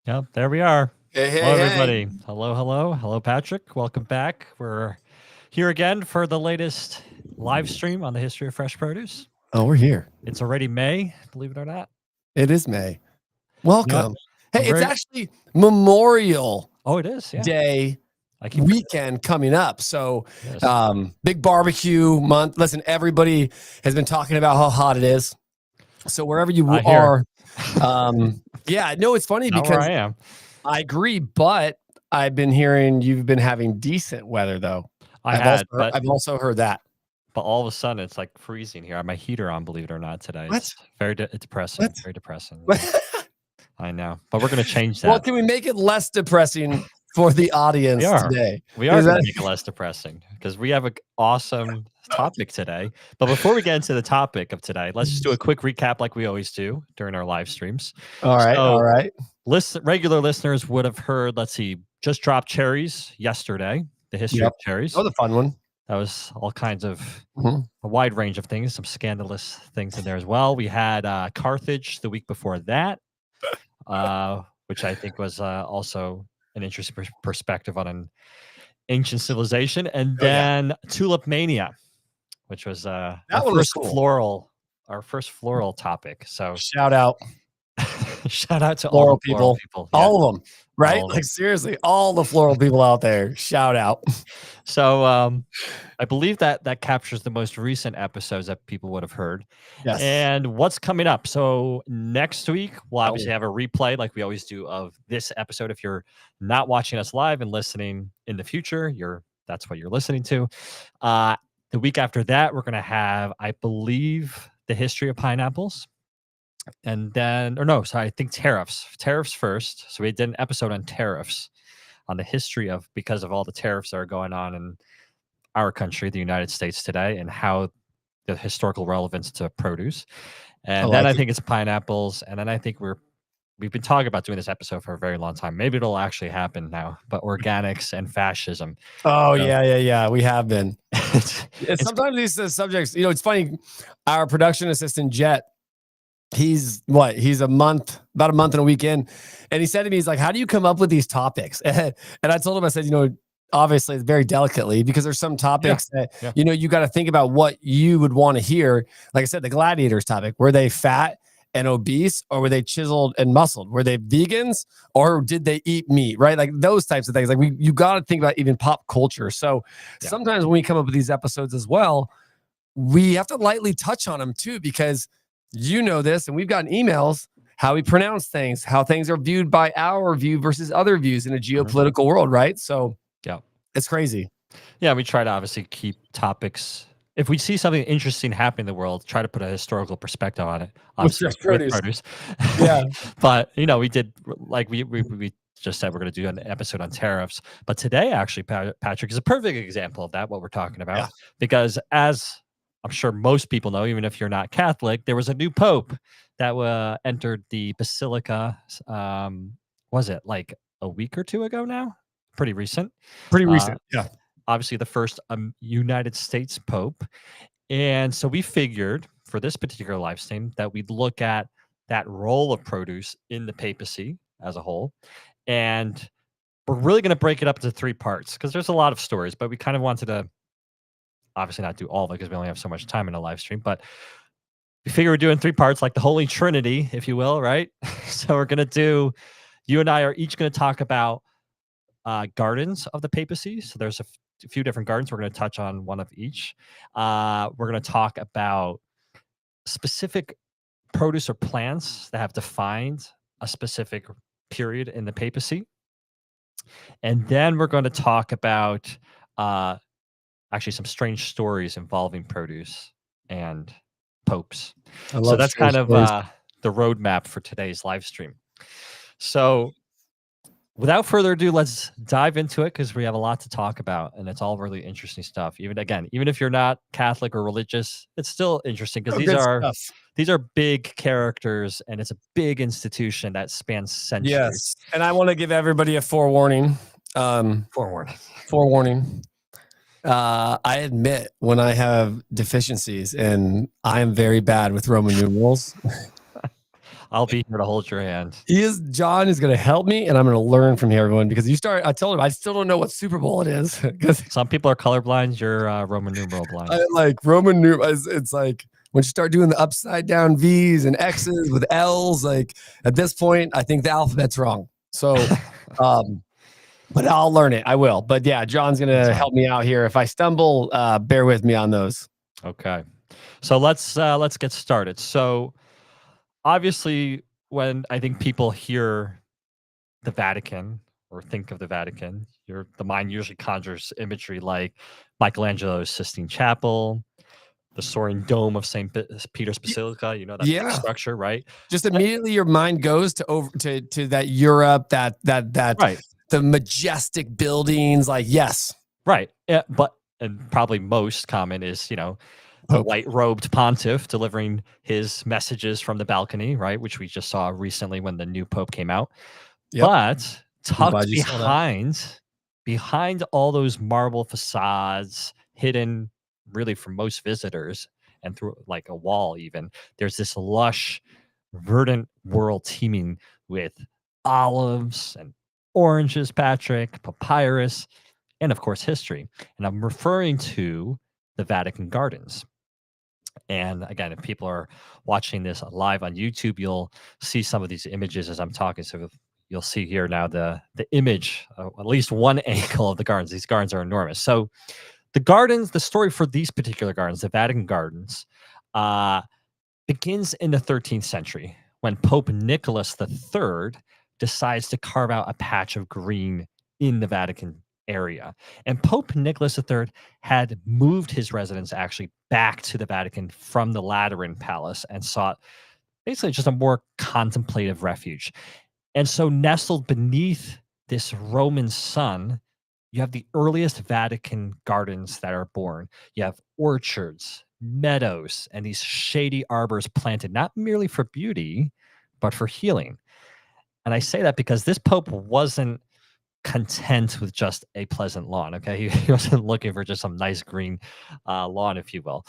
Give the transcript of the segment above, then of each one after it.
Yep, there we are. Hey, hey, Hello, hey. everybody. Hello, hello. Hello, Patrick. Welcome back. We're here again for the latest live stream on the history of fresh produce. Oh, we're here. It's already May, believe it or not. It is May. Welcome. I'm Hey, it's actually Memorial Oh, it is. Yeah. Day I keep weekend coming up. So, Yes. big barbecue month. Listen, everybody has been talking about how hot it is. So wherever you I hear. are, yeah, no, it's funny Not where because I am. I agree, but I've been hearing you've been having decent weather though. I've also heard that. But all of a sudden, it's like freezing here. I have my heater on, believe it or not, today. What? It's very depressing. What? Very depressing. I know, but we're going to change that. Well, can we make it less depressing for the audience today? We are going to make it less depressing because we have an awesome topic today. But before we get into the topic of today, let's just do a quick recap like we always do during our live streams. All right. Regular listeners would have heard, let's see, just dropped cherries yesterday, the history of cherries. Oh, the fun one. That was all kinds of a wide range of things, some scandalous things in there as well. We had Carthage the week before that, which I think was also an interesting perspective on an ancient civilization. And then Tulip Mania, which was our first floral topic. So shout out to all the floral people. Yeah. All of them, right? Like seriously, all the floral people out there, shout out. So I believe that captures the most recent episodes that people would have heard. Yes. And what's coming up? So next week, we'll obviously have a replay like we always do of this episode. If you're not watching us live and listening in the future, that's what you're listening to. The week after that, we're going to have, I believe, the history of pineapples. And then, I think tariffs first. So we did an episode on tariffs, on the history of, because of all the tariffs that are going on in our country, the United States today, and how the historical relevance to produce. And then I think it's pineapples. And then I think we've been talking about doing this episode for a very long time. Maybe it'll actually happen now, but organics and fascism. Oh, yeah. We have been. Sometimes these subjects, it's funny. Our production assistant, Jet, he's about a month and a week in, and he said to me, he's like, how do you come up with these topics? And I told him, I said, obviously it's very delicately, because there's some topics that you got to think about what you would want to hear. Like I said, the gladiators topic, were they fat and obese, or were they chiseled and muscled? Were they vegans, or did they eat meat? Right? Like those types of things. Like you got to think about even pop culture. So sometimes when we come up with these episodes as well, we have to lightly touch on them too, because this, and we've gotten emails, how we pronounce things, how things are viewed by our view versus other views in a geopolitical world, right? So it's crazy. Yeah, we try to obviously keep topics. If we see something interesting happening in the world, try to put a historical perspective on it. Obviously, with produce. Yeah. But we did, like we just said, we're going to do an episode on tariffs. But today, actually, Patrick, is a perfect example of that, what we're talking about. Because as I'm sure most people know, even if you're not Catholic, there was a new pope that entered the Basilica. Was it like a week or two ago now? Pretty recent. Yeah. Obviously, the first United States pope. And so we figured for this particular live stream that we'd look at that role of produce in the papacy as a whole. And we're really going to break it up into 3 parts, because there's a lot of stories, but we kind of wanted to obviously not do all of it because we only have so much time in a live stream, but we figure we're doing 3 parts, like the Holy Trinity, if you will, right? So we're going to you and I are each going to talk about gardens of the papacy. So there's a few different gardens. We're going to touch on one of each. We're going to talk about specific produce or plants that have defined a specific period in the papacy. And then we're going to talk about actually some strange stories involving produce and popes. So that's kind of the roadmap for today's live stream. So without further ado, let's dive into it, because we have a lot to talk about, and it's all really interesting stuff. Even if you're not Catholic or religious, it's still interesting, because these are big characters, and it's a big institution that spans centuries. Yes, and I want to give everybody a forewarning. Forewarning. I admit when I have deficiencies, and I am very bad with Roman numerals. I'll be here to hold your hand. John is going to help me, and I'm going to learn from everyone because I told him I still don't know what Super Bowl it is because Some people are colorblind. You're Roman numeral blind. I like Roman numerals. It's like when you start doing the upside down V's and X's with L's, like at this point, I think the alphabet's wrong. So, but I'll learn it. I will. But yeah, John's going to help me out here. If I stumble, bear with me on those. Okay. So let's get started. So obviously, when I think people hear the Vatican or think of the Vatican, the mind usually conjures imagery like Michelangelo's Sistine Chapel, the soaring dome of St. Peter's Basilica. You know, that big structure, right? Just immediately your mind goes to that Europe, that Right. the majestic buildings. Like, yes. Right. Yeah, and probably most common is, the white-robed pontiff delivering his messages from the balcony, right? Which we just saw recently when the new pope came out. Yep. But tucked behind all those marble facades, hidden really from most visitors and through like a wall even, there's this lush, verdant world teeming with olives and oranges, Patrick, papyrus, and of course history. And I'm referring to the Vatican Gardens. And again, if people are watching this live on YouTube, you'll see some of these images as I'm talking. So you'll see here now the image, at least one angle of the gardens. These gardens are enormous. So the gardens, the story for these particular gardens, the Vatican Gardens, begins in the 13th century when Pope Nicholas III decides to carve out a patch of green in the Vatican area. And Pope Nicholas III had moved his residence actually back to the Vatican from the Lateran Palace and sought basically just a more contemplative refuge. And so nestled beneath this Roman sun, you have the earliest Vatican gardens that are born. You have orchards, meadows, and these shady arbors planted not merely for beauty, but for healing. And I say that because this pope wasn't content with just a pleasant lawn. Okay, he wasn't looking for just some nice green lawn, if you will.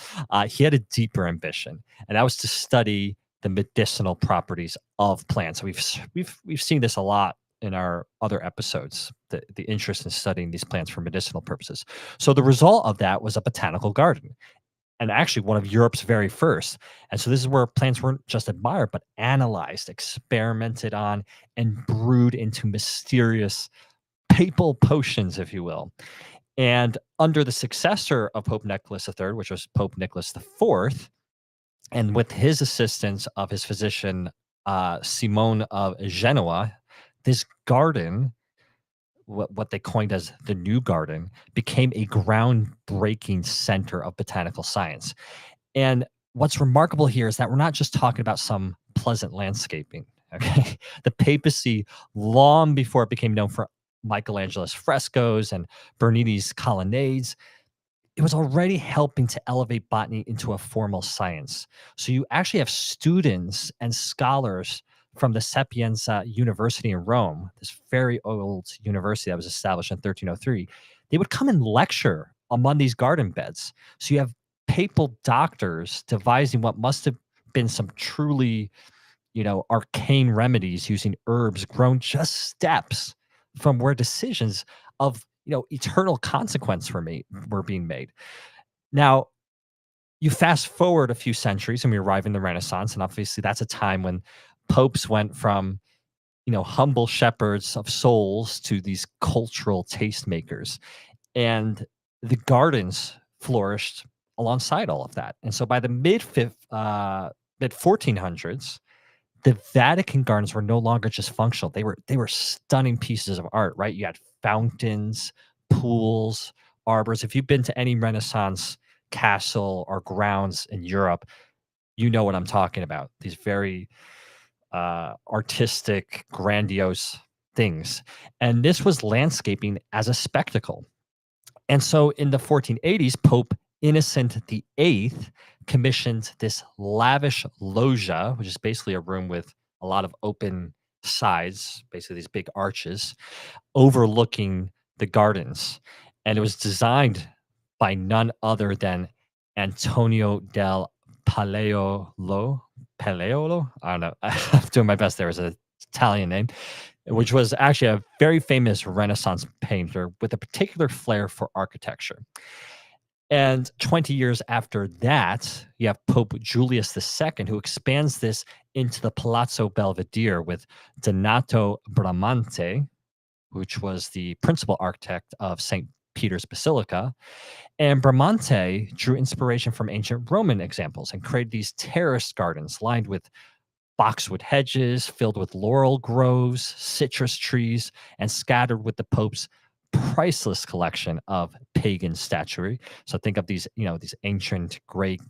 He had a deeper ambition, and that was to study the medicinal properties of plants. So we've seen this a lot in our other episodes, the interest in studying these plants for medicinal purposes. So the result of that was a botanical garden, and actually one of Europe's very first. And so this is where plants weren't just admired, but analyzed, experimented on, and brewed into mysterious papal potions, if you will. And under the successor of Pope Nicholas III, which was Pope Nicholas IV, and with his assistance of his physician, Simone of Genoa, this garden, what they coined as the New Garden, became a groundbreaking center of botanical science. And what's remarkable here is that we're not just talking about some pleasant landscaping. Okay, the papacy, long before it became known for Michelangelo's frescoes and Bernini's colonnades, it was already helping to elevate botany into a formal science. So you actually have students and scholars from the Sapienza University in Rome, this very old university that was established in 1303. They would come and lecture among these garden beds. So you have papal doctors devising what must have been some truly, arcane remedies using herbs grown just steps from where decisions of eternal consequence were being made. Now, you fast forward a few centuries and we arrive in the Renaissance, and obviously that's a time when popes went from humble shepherds of souls to these cultural tastemakers, and the gardens flourished alongside all of that. And so by the mid 1400s, the Vatican gardens were no longer just functional. They were stunning pieces of art, right? You had fountains, pools, arbors. If you've been to any Renaissance castle or grounds in Europe, you know what I'm talking about. These very artistic, grandiose things. And this was landscaping as a spectacle. And so in the 1480s, Pope Innocent VIII commissioned this lavish loggia, which is basically a room with a lot of open sides, basically these big arches, overlooking the gardens. And it was designed by none other than Antonio del Paleolo, Paleolo. I don't know. I'm doing my best. There was an Italian name, which was actually a very famous Renaissance painter with a particular flair for architecture. And 20 years after that, you have Pope Julius II, who expands this into the Palazzo Belvedere with Donato Bramante, which was the principal architect of St. Peter's Basilica. And Bramante drew inspiration from ancient Roman examples and created these terraced gardens lined with boxwood hedges, filled with laurel groves, citrus trees, and scattered with the Pope's priceless collection of pagan statuary. So think of these, these ancient Greek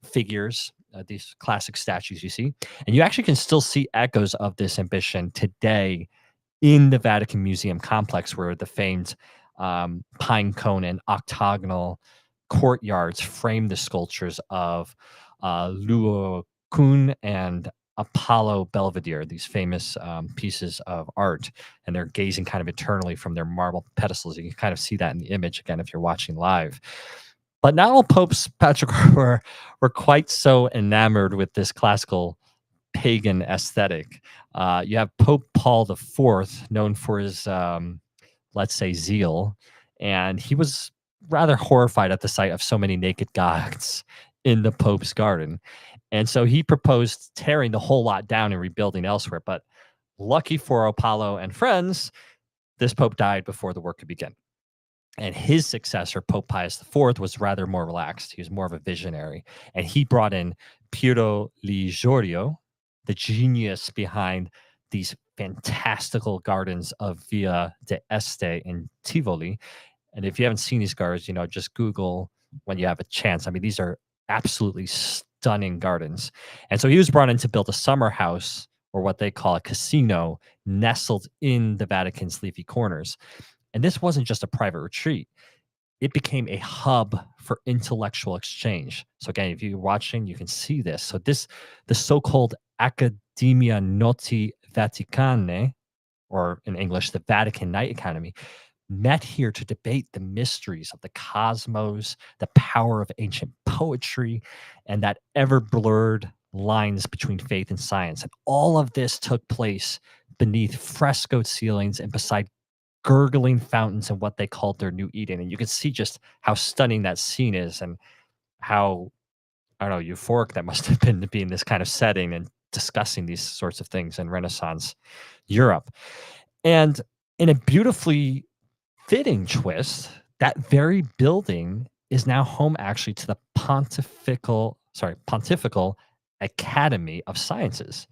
figures, these classic statues you see, and you actually can still see echoes of this ambition today in the Vatican Museum complex, where the famed pine cone and octagonal courtyards frame the sculptures of Luo and Apollo Belvedere, these famous pieces of art, and they're gazing kind of eternally from their marble pedestals. You can kind of see that in the image again if you're watching live. But not all popes, Patrick, were quite so enamored with this classical pagan aesthetic. You have Pope Paul IV, known for his, let's say, zeal, and he was rather horrified at the sight of so many naked gods in the Pope's garden. And so he proposed tearing the whole lot down and rebuilding elsewhere. But lucky for Apollo and friends, this Pope died before the work could begin. And his successor, Pope Pius IV, was rather more relaxed. He was more of a visionary. And he brought in Piero Ligorio, the genius behind these fantastical gardens of Via d'Este in Tivoli. And if you haven't seen these gardens, just Google when you have a chance. I mean, these are absolutely stunning gardens. And so he was brought in to build a summer house, or what they call a casino, nestled in the Vatican's leafy corners. And this wasn't just a private retreat. It became a hub for intellectual exchange. So again, if you're watching, you can see this. So the so-called Accademia Noti Vaticane, or in English, the Vatican Night Academy, met here to debate the mysteries of the cosmos, the power of ancient poetry, and that ever-blurred lines between faith and science. And all of this took place beneath frescoed ceilings and beside gurgling fountains in what they called their New Eden. And you can see just how stunning that scene is, and how, I don't know, euphoric that must have been to be in this kind of setting and discussing these sorts of things in Renaissance Europe. And in a beautifully fitting twist, that very building is now home actually to the Pontifical Academy of Sciences.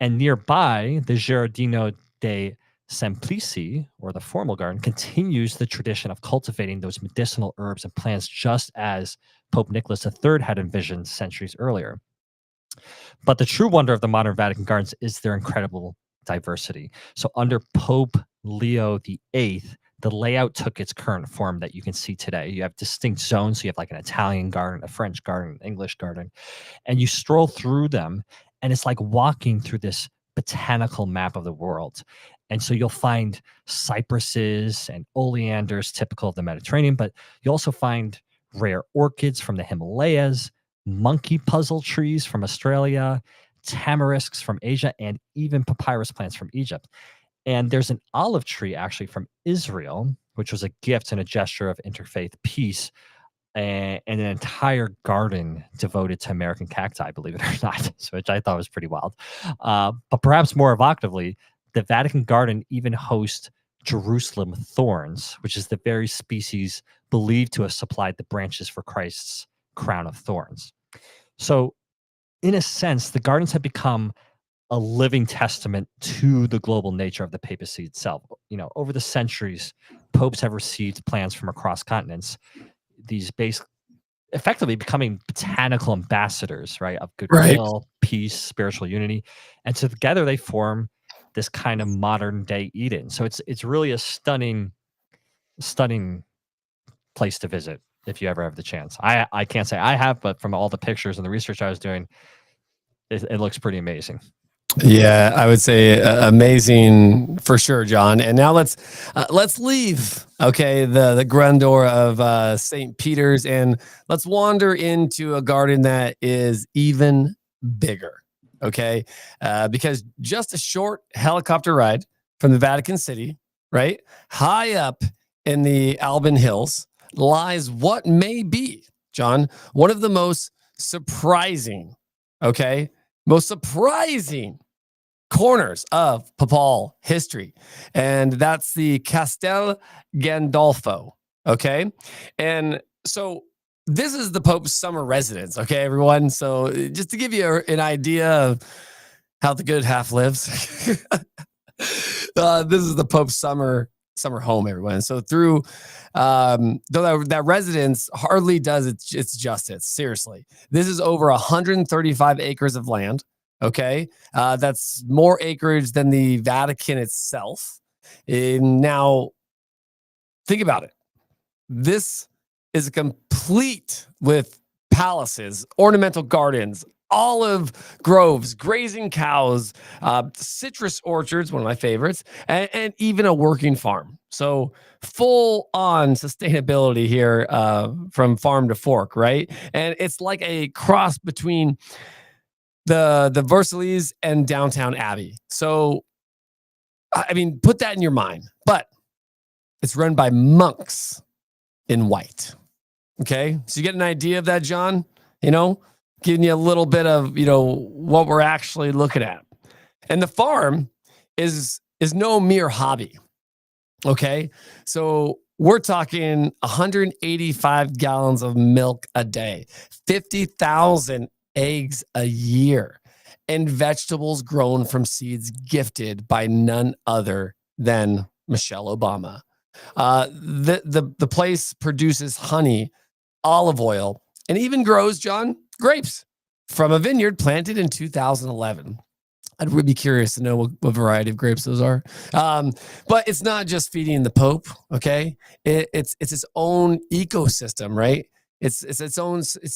And nearby, the Giardino dei Semplici, or the formal garden, continues the tradition of cultivating those medicinal herbs and plants, just as Pope Nicholas III had envisioned centuries earlier. But the true wonder of the modern Vatican gardens is their incredible diversity. So under Pope Leo VIII, the layout took its current form that you can see today. You have distinct zones. So you have like an Italian garden, a French garden, an English garden, and you stroll through them, and it's like walking through this botanical map of the world. And so you'll find cypresses and oleanders typical of the Mediterranean, but you also find rare orchids from the Himalayas, monkey puzzle trees from Australia, tamarisks from Asia, and even papyrus plants from Egypt. And there's an olive tree actually from Israel, which was a gift and a gesture of interfaith peace, and an entire garden devoted to American cacti, believe it or not, so which I thought was pretty wild. But perhaps more evocatively, the Vatican garden even hosts Jerusalem thorns, which is the very species believed to have supplied the branches for Christ's crown of thorns. So, in a sense, the gardens have become a living testament to the global nature of the papacy itself. Over the centuries, popes have received plants from across continents, these effectively becoming botanical ambassadors, right, of goodwill, peace, spiritual unity. And so together they form this kind of modern day Eden. So it's really a stunning place to visit if you ever have the chance. I can't say I have, but from all the pictures and the research I was doing, it looks pretty amazing. Yeah, I would say amazing for sure, John. And now let's leave Okay, the grandeur of St. Peter's, and let's wander into a garden that is even bigger. Okay, because just a short helicopter ride from the Vatican City, right, high up in the Alban Hills, lies what may be, John, one of the most surprising, okay, most surprising corners of papal history. And that's the Castel Gandolfo. Okay. And so this is the Pope's summer residence. Okay, everyone. So just to give you an idea of how the good half lives, this is the Pope's summer home, everyone. So through though that residence hardly does its justice. Seriously, this is over 135 acres of land. Okay, that's more acreage than the Vatican itself. Now, think about it. This is complete with palaces, ornamental gardens, olive groves, grazing cows, citrus orchards, one of my favorites, and even a working farm. So full on sustainability here from farm to fork, right? And it's like a cross between the Versailles and downtown Abbey. So, I mean, put that in your mind. But it's run by monks in white. Okay, so you get an idea of that, John. Giving you a little bit of what we're actually looking at. And the farm is no mere hobby. Okay, so we're talking 185 gallons of milk a day, 50,000 eggs a year, and vegetables grown from seeds gifted by none other than Michelle Obama. The place produces honey, olive oil, and even grows, John, grapes from a vineyard planted in 2011. I'd really be curious to know what variety of grapes those are. But it's not just feeding the Pope, okay? It's its own ecosystem, right? It's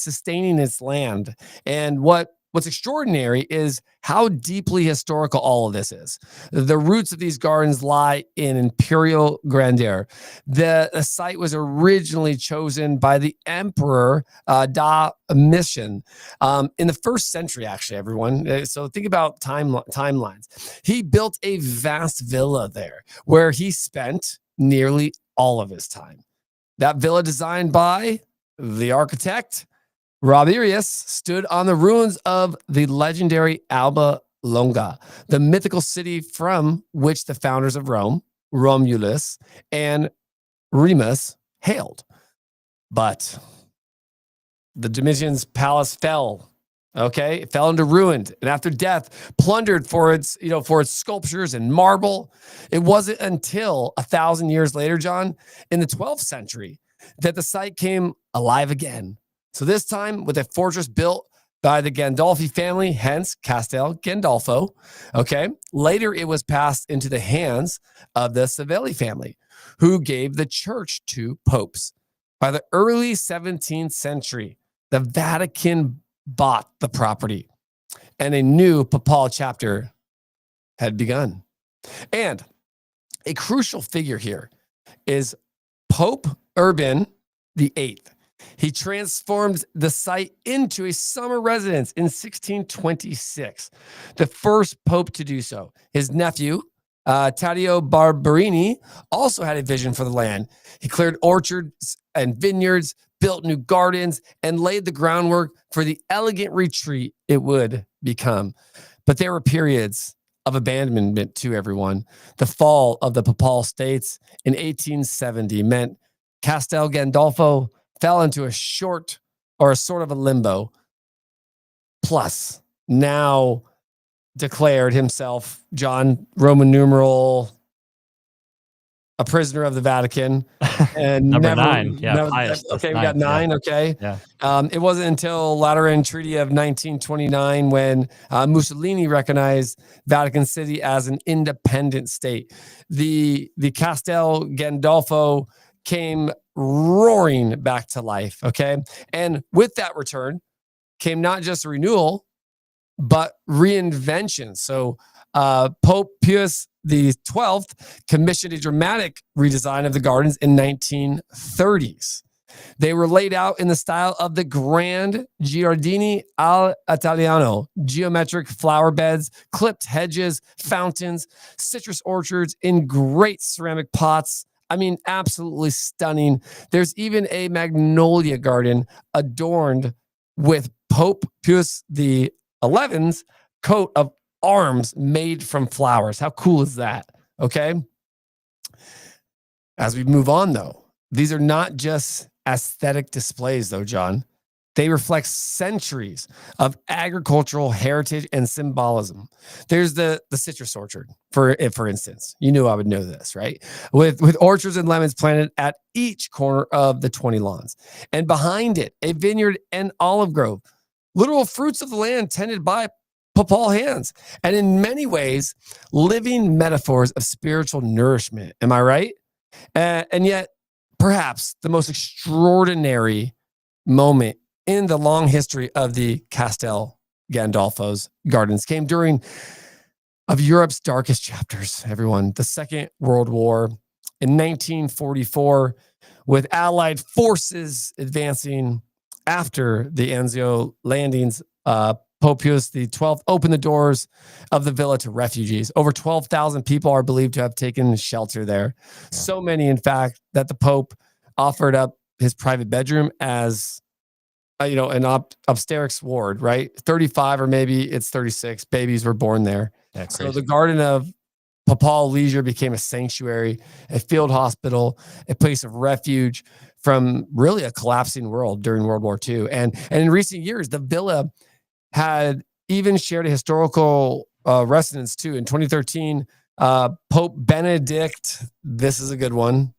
sustaining its land. And what's extraordinary is how deeply historical all of this is. The roots of these gardens lie in imperial grandeur. The site was originally chosen by the Emperor Domitian in the first century, actually, everyone. So think about timelines. He built a vast villa there where he spent nearly all of his time. That villa, designed by the architect Rabirius, stood on the ruins of the legendary Alba Longa, the mythical city from which the founders of Rome, Romulus and Remus, hailed. But the Domitian's palace fell. Okay, it fell into ruin, and after death, plundered for its sculptures and marble. It wasn't until 1,000 years later, John, in the 12th century, that the site came alive again. So this time with a fortress built by the Gandolfi family, hence Castel Gandolfo. Okay. Later, it was passed into the hands of the Savelli family, who gave the church to popes. By the early 17th century, the Vatican bought the property, and a new papal chapter had begun. And a crucial figure here is Pope Urban VIII. He transformed the site into a summer residence in 1626, the first pope to do so. His nephew, Taddeo Barberini, also had a vision for the land. He cleared orchards and vineyards, built new gardens, and laid the groundwork for the elegant retreat it would become. But there were periods of abandonment to everyone. The fall of the Papal States in 1870 meant Castel Gandolfo fell into a sort of a limbo. Plus, now declared himself, John, Roman numeral, a prisoner of the Vatican. And Number 9. Yeah. Okay, we got 9. Yeah. Okay. Yeah. It wasn't until Lateran Treaty of 1929 when Mussolini recognized Vatican City as an independent state. The Castel Gandolfo came roaring back to life. Okay. And with that return came not just a renewal, but reinvention. So Pope Pius the 12th commissioned a dramatic redesign of the gardens in 1930s. They were laid out in the style of the Grand Giardini all'Italiano, geometric flower beds, clipped hedges, fountains, citrus orchards in great ceramic pots. I mean, absolutely stunning. There's even a magnolia garden adorned with Pope Pius XI's coat of arms made from flowers. How cool is that? Okay. As we move on, though, these are not just aesthetic displays, though, John. They reflect centuries of agricultural heritage and symbolism. There's the citrus orchard, for instance. You knew I would know this, right? With orchards and lemons planted at each corner of the 20 lawns. And behind it, a vineyard and olive grove, literal fruits of the land tended by papal hands. And in many ways, living metaphors of spiritual nourishment. Am I right? And yet, perhaps the most extraordinary moment in the long history of the Castel Gandolfo's gardens came during of Europe's darkest chapters, everyone, the Second World War in 1944, with Allied forces advancing after the Anzio landings. Pope Pius XII opened the doors of the villa to refugees. Over 12,000 people are believed to have taken shelter there. So many, in fact, that the Pope offered up his private bedroom as an obstetrics ward, right? 35 or maybe it's 36 babies were born there. So the Garden of Papal Leisure became a sanctuary, a field hospital, a place of refuge from really a collapsing world during World War II. And in recent years, the villa had even shared a historical resonance too. In 2013, Pope Benedict, this is a good one.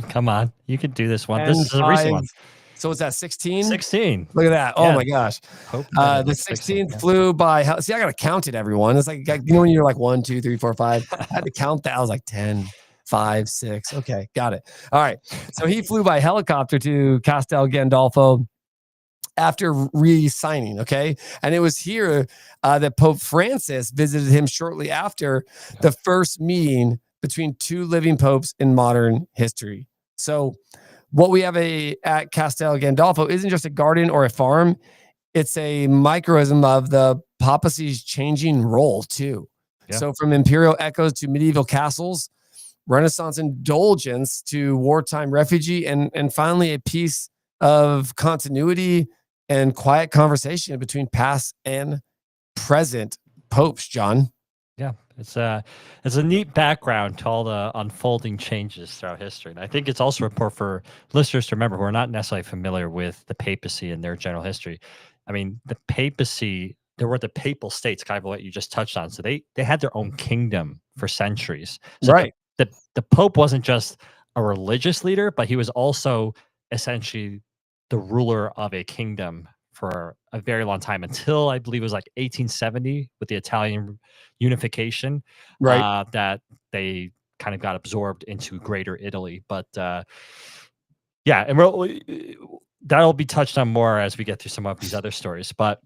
Come on, you can do this one. This is a recent one. So it's at 16? 16. Look at that. Oh my gosh. The 16th flew by. See, I got to count it, everyone. It's like, when you're like 1, 2, 3, 4, 5. I had to count that. I was like 10, 5, 6. Okay, got it. All right. So he flew by helicopter to Castel Gandolfo after re-signing, okay? And it was here that Pope Francis visited him shortly after the first meeting between two living popes in modern history. So what we have at Castel Gandolfo isn't just a garden or a farm. It's a microcosm of the papacy's changing role too. Yeah. So from imperial echoes to medieval castles, Renaissance indulgence to wartime refugee, and finally a piece of continuity and quiet conversation between past and present popes, John. Yeah, it's a neat background to all the unfolding changes throughout history. And I think it's also important for listeners to remember who are not necessarily familiar with the papacy and their general history. I mean, the papacy, there were the papal states, kind of what you just touched on. So they had their own kingdom for centuries. So right. The Pope wasn't just a religious leader, but he was also essentially the ruler of a kingdom for a very long time, until I believe it was like 1870 with the Italian unification, right? That they kind of got absorbed into Greater Italy. But yeah, and that'll be touched on more as we get through some of these other stories. But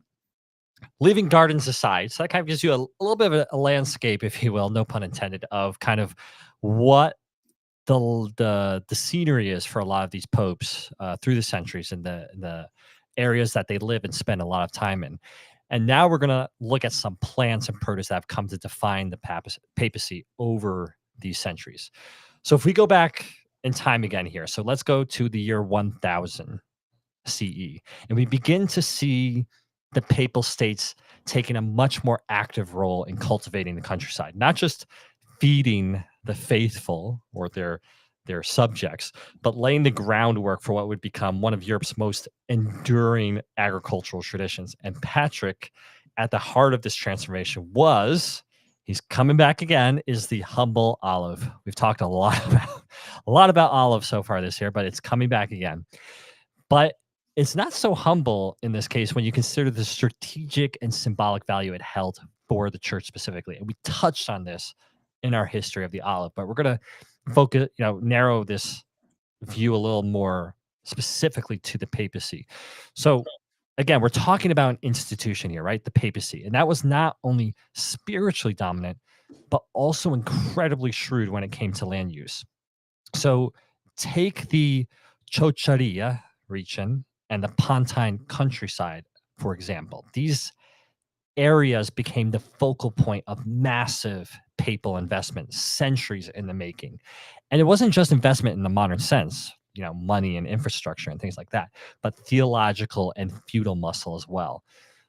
leaving gardens aside, so that kind of gives you a little bit of a landscape, if you will, no pun intended, of kind of what the scenery is for a lot of these popes through the centuries and the areas that they live and spend a lot of time in. And now we're going to look at some plants and produce that have come to define the papacy over these centuries. So if we go back in time again here, so let's go to the year 1000 CE, and we begin to see the papal states taking a much more active role in cultivating the countryside, not just feeding the faithful or their subjects, but laying the groundwork for what would become one of Europe's most enduring agricultural traditions. And Patrick, at the heart of this transformation he's coming back again, is the humble olive. We've talked a lot about olive so far this year, but it's coming back again. But it's not so humble in this case when you consider the strategic and symbolic value it held for the church specifically. And we touched on this in our history of the olive, but we're going to focus, narrow this view a little more specifically to the papacy. So again, we're talking about an institution here, right? The papacy. And that was not only spiritually dominant, but also incredibly shrewd when it came to land use. So take the Chocharia region and the Pontine countryside, for example. These areas became the focal point of massive papal investment, centuries in the making. And it wasn't just investment in the modern sense, money and infrastructure and things like that, but theological and feudal muscle as well.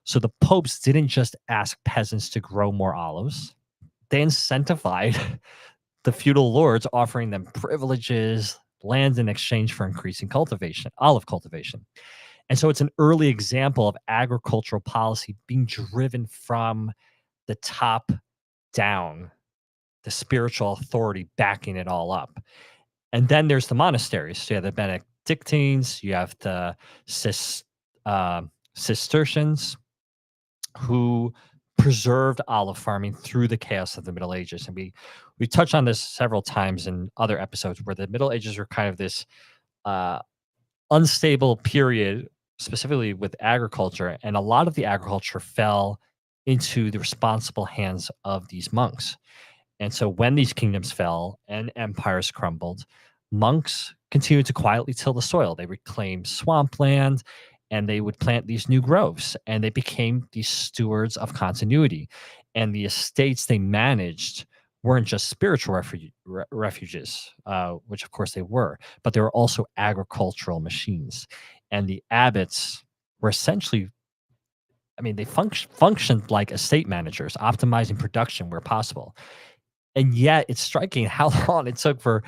So the popes didn't just ask peasants to grow more olives, they incentivized the feudal lords, offering them privileges, land in exchange for increasing cultivation, olive cultivation. And so it's an early example of agricultural policy being driven from the top down, the spiritual authority backing it all up. And then there's the monasteries. So you have the Benedictines, you have the Cistercians, who preserved olive farming through the chaos of the Middle Ages. And we touched on this several times in other episodes, where the Middle Ages were kind of this uh, unstable period, specifically with agriculture, and a lot of the agriculture fell into the responsible hands of these monks. And so when these kingdoms fell and empires crumbled, monks continued to quietly till the soil. They reclaimed swampland and they would plant these new groves, and they became these stewards of continuity. And the estates they managed weren't just spiritual refuges, which of course they were, but they were also agricultural machines. And the abbots were essentially, they functioned like estate managers, optimizing production where possible. And yet it's striking how long it took for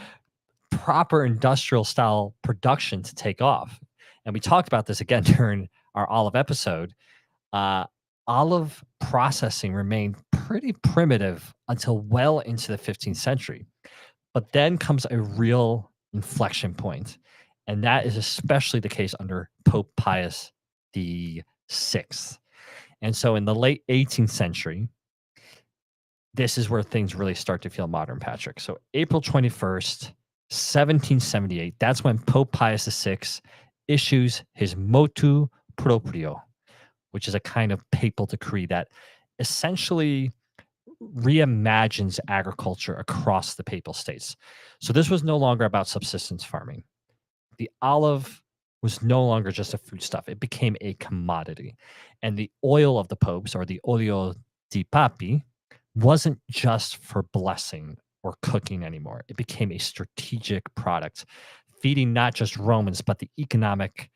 proper industrial style production to take off. And we talked about this again during our olive episode. Uh, Olive processing remained pretty primitive until well into the 15th century. But then comes a real inflection point, and that is especially the case under Pope Pius the Sixth. And so in the late 18th century, this is where things really start to feel modern, Patrick. So April 21st, 1778, that's when Pope Pius VI issues his motu proprio, which is a kind of papal decree that essentially reimagines agriculture across the papal states. So this was no longer about subsistence farming. The olive was no longer just a foodstuff. It became a commodity. And the oil of the popes, or the olio di papi, wasn't just for blessing or cooking anymore. It became a strategic product, feeding not just Romans, but the economic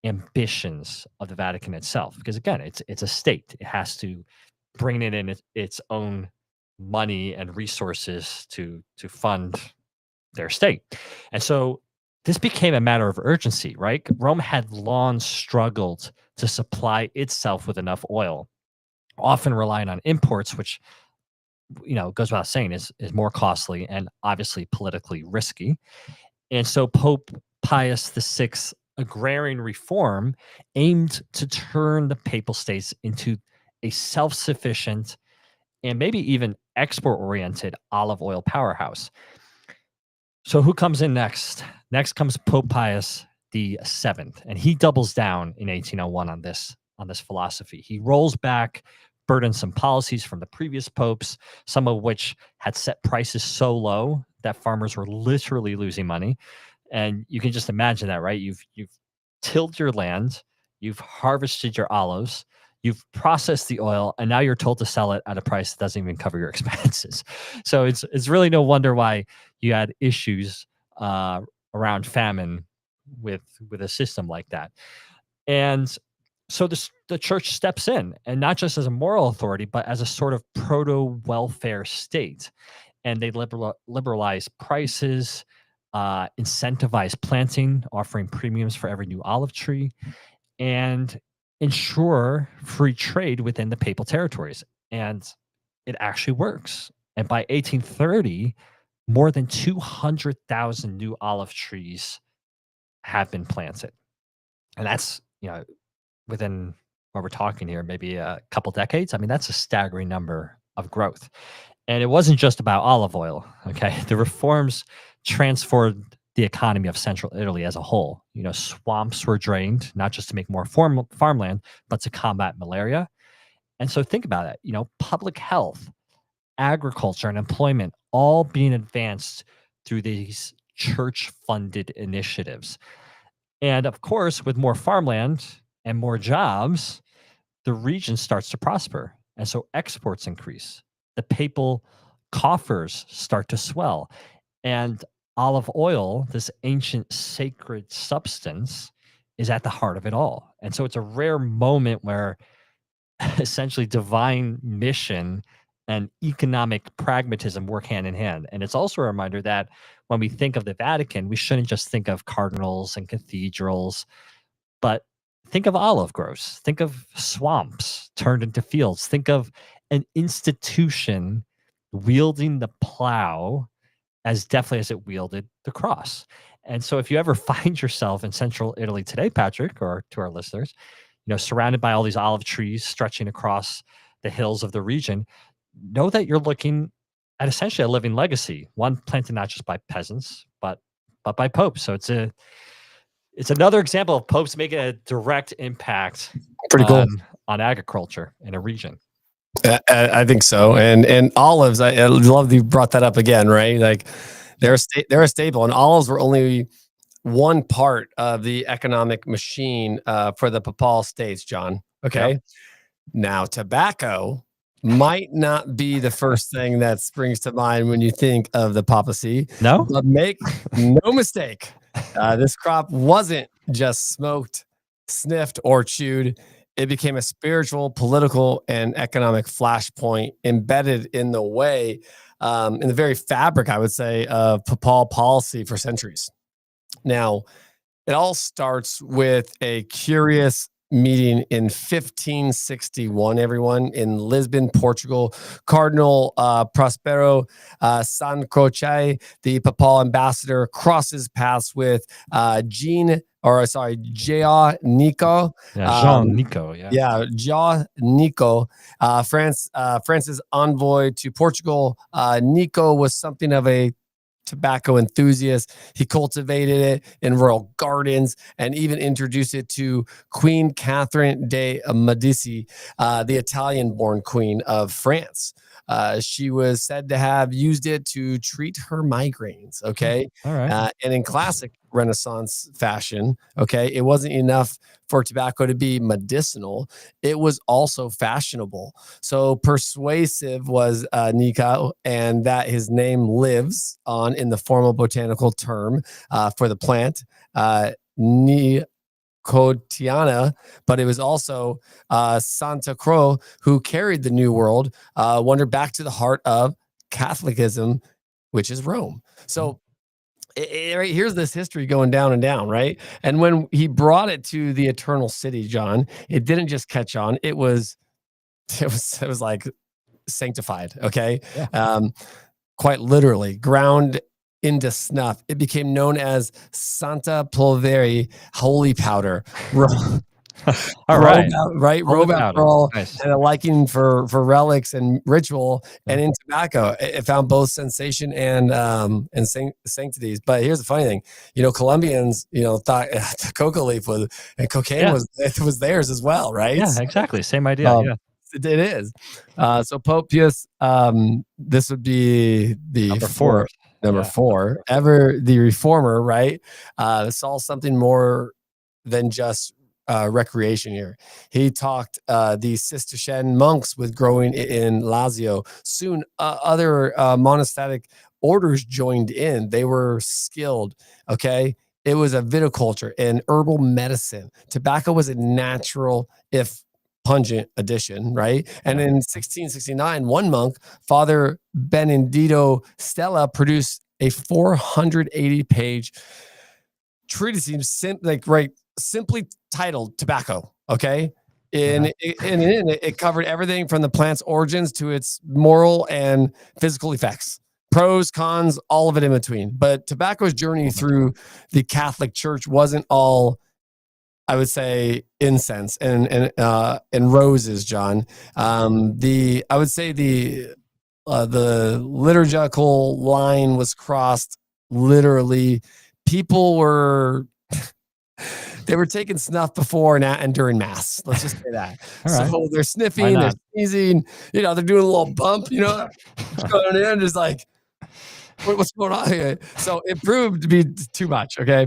ambitions of the Vatican itself. Because again, it's a state. It has to bring in its own money and resources to fund their state. And so this became a matter of urgency, right? Rome had long struggled to supply itself with enough oil, often relying on imports, which goes without saying is more costly and obviously politically risky. And so Pope Pius VI agrarian reform aimed to turn the papal states into a self-sufficient and maybe even export-oriented olive oil powerhouse. So who comes in next? Next comes Pope Pius the Seventh, and he doubles down in 1801 on this philosophy. He rolls back burdensome policies from the previous popes, some of which had set prices so low that farmers were literally losing money. And you can just imagine that, right? You've tilled your land, you've harvested your olives, you've processed the oil, and now you're told to sell it at a price that doesn't even cover your expenses. So it's really no wonder why you had issues around famine with a system like that. And so the church steps in, and not just as a moral authority, but as a sort of proto-welfare state. And they liberalize prices, incentivize planting, offering premiums for every new olive tree, and ensure free trade within the papal territories. And it actually works. And by 1830, more than 200,000 new olive trees have been planted. And that's, within what we're talking here, maybe a couple decades. That's a staggering number of growth. And it wasn't just about olive oil. Okay. The reforms transformed the economy of central Italy as a whole. Swamps were drained, not just to make more farmland, but to combat malaria. And so think about it, public health, agriculture and employment all being advanced through these church-funded initiatives. And of course, with more farmland and more jobs, the region starts to prosper. And so exports increase. The papal coffers start to swell. And olive oil, this ancient sacred substance, is at the heart of it all. And so it's a rare moment where essentially divine mission and economic pragmatism work hand in hand. And it's also a reminder that when we think of the Vatican, we shouldn't just think of cardinals and cathedrals, but think of olive groves, think of swamps turned into fields, think of an institution wielding the plow as definitely as it wielded the cross. And so if you ever find yourself in central Italy today, Patrick, or to our listeners, surrounded by all these olive trees stretching across the hills of the region, know that you're looking at essentially a living legacy, one planted not just by peasants, but by popes. So it's another example of popes making a direct impact Pretty cool on agriculture in a region. I think so. And olives, I love that you brought that up again, right? Like they're a staple, and olives were only one part of the economic machine for the Papal States, John. Okay. Yep. Now, tobacco might not be the first thing that springs to mind when you think of the papacy. No, but make no mistake, this crop wasn't just smoked, sniffed, or chewed. It became a spiritual, political, and economic flashpoint embedded in the way, in the very fabric, I would say, of papal policy for centuries. Now, it all starts with a curious meeting in 1561, everyone, in Lisbon, Portugal. Cardinal Prospero San Croce, the papal ambassador, crosses paths with Jean Nico. Jean Nico, yeah. Yeah, Jean Nico, France's envoy to Portugal. Nico was something of a tobacco enthusiast. He cultivated it in royal gardens and even introduced it to Queen Catherine de' Medici, the Italian-born queen of France. She was said to have used it to treat her migraines. Okay. All right. And in classic Renaissance fashion, okay, it wasn't enough for tobacco to be medicinal. It was also fashionable. So persuasive was Nico, and that his name lives on in the formal botanical term for the plant, Nicotiana, but it was also Santa Croce who carried the New World wonder back to the heart of Catholicism, which is Rome. So right here's this history going down and down, right? And when he brought it to the Eternal City, John, it didn't just catch on; it was like sanctified. Okay, yeah. Quite literally ground into snuff. It became known as Santa Polvere, holy powder. All right. Right. Robaprol, nice. And a liking for relics and ritual, and in tobacco, it found both sensation and sanctities. But here's the funny thing, Colombians, thought the coca leaf and cocaine was theirs as well, right? Yeah, exactly. Same idea. Yeah. It is. So Pope Pius, this would be the number four, ever the reformer, right? Saw something more than just recreation here. He talked the Cistercian monks with growing in Lazio. Soon other monastic orders joined in. They were skilled. Okay. It was a viticulture and herbal medicine. Tobacco was a natural, if pungent addition, right? And in 1669, one monk, Father Benedito Stella, produced a 480-page treatise, simply titled Tobacco. Okay. And it covered everything from the plant's origins to its moral and physical effects, pros, cons, all of it in between. But tobacco's journey through the Catholic Church wasn't all, I would say, incense and roses, John. I would say the liturgical line was crossed literally. People were They were taking snuff before and during mass. Let's just say that. So they're sniffing, they're sneezing, they're doing a little bump, going in, just like, what's going on here? So it proved to be too much. Okay.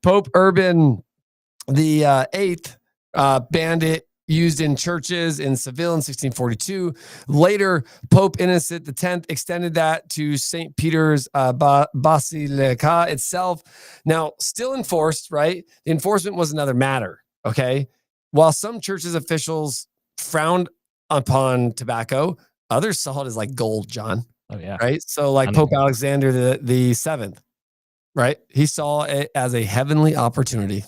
Pope Urban the eighth banned it, used in churches in Seville in 1642. Later, Pope Innocent X extended that to St. Peter's Basilica itself. Now, still enforced, right? The enforcement was another matter, okay? While some churches officials frowned upon tobacco, others saw it as like gold, John. Oh, yeah. Right? So like Pope Alexander the Seventh, right? He saw it as a heavenly opportunity.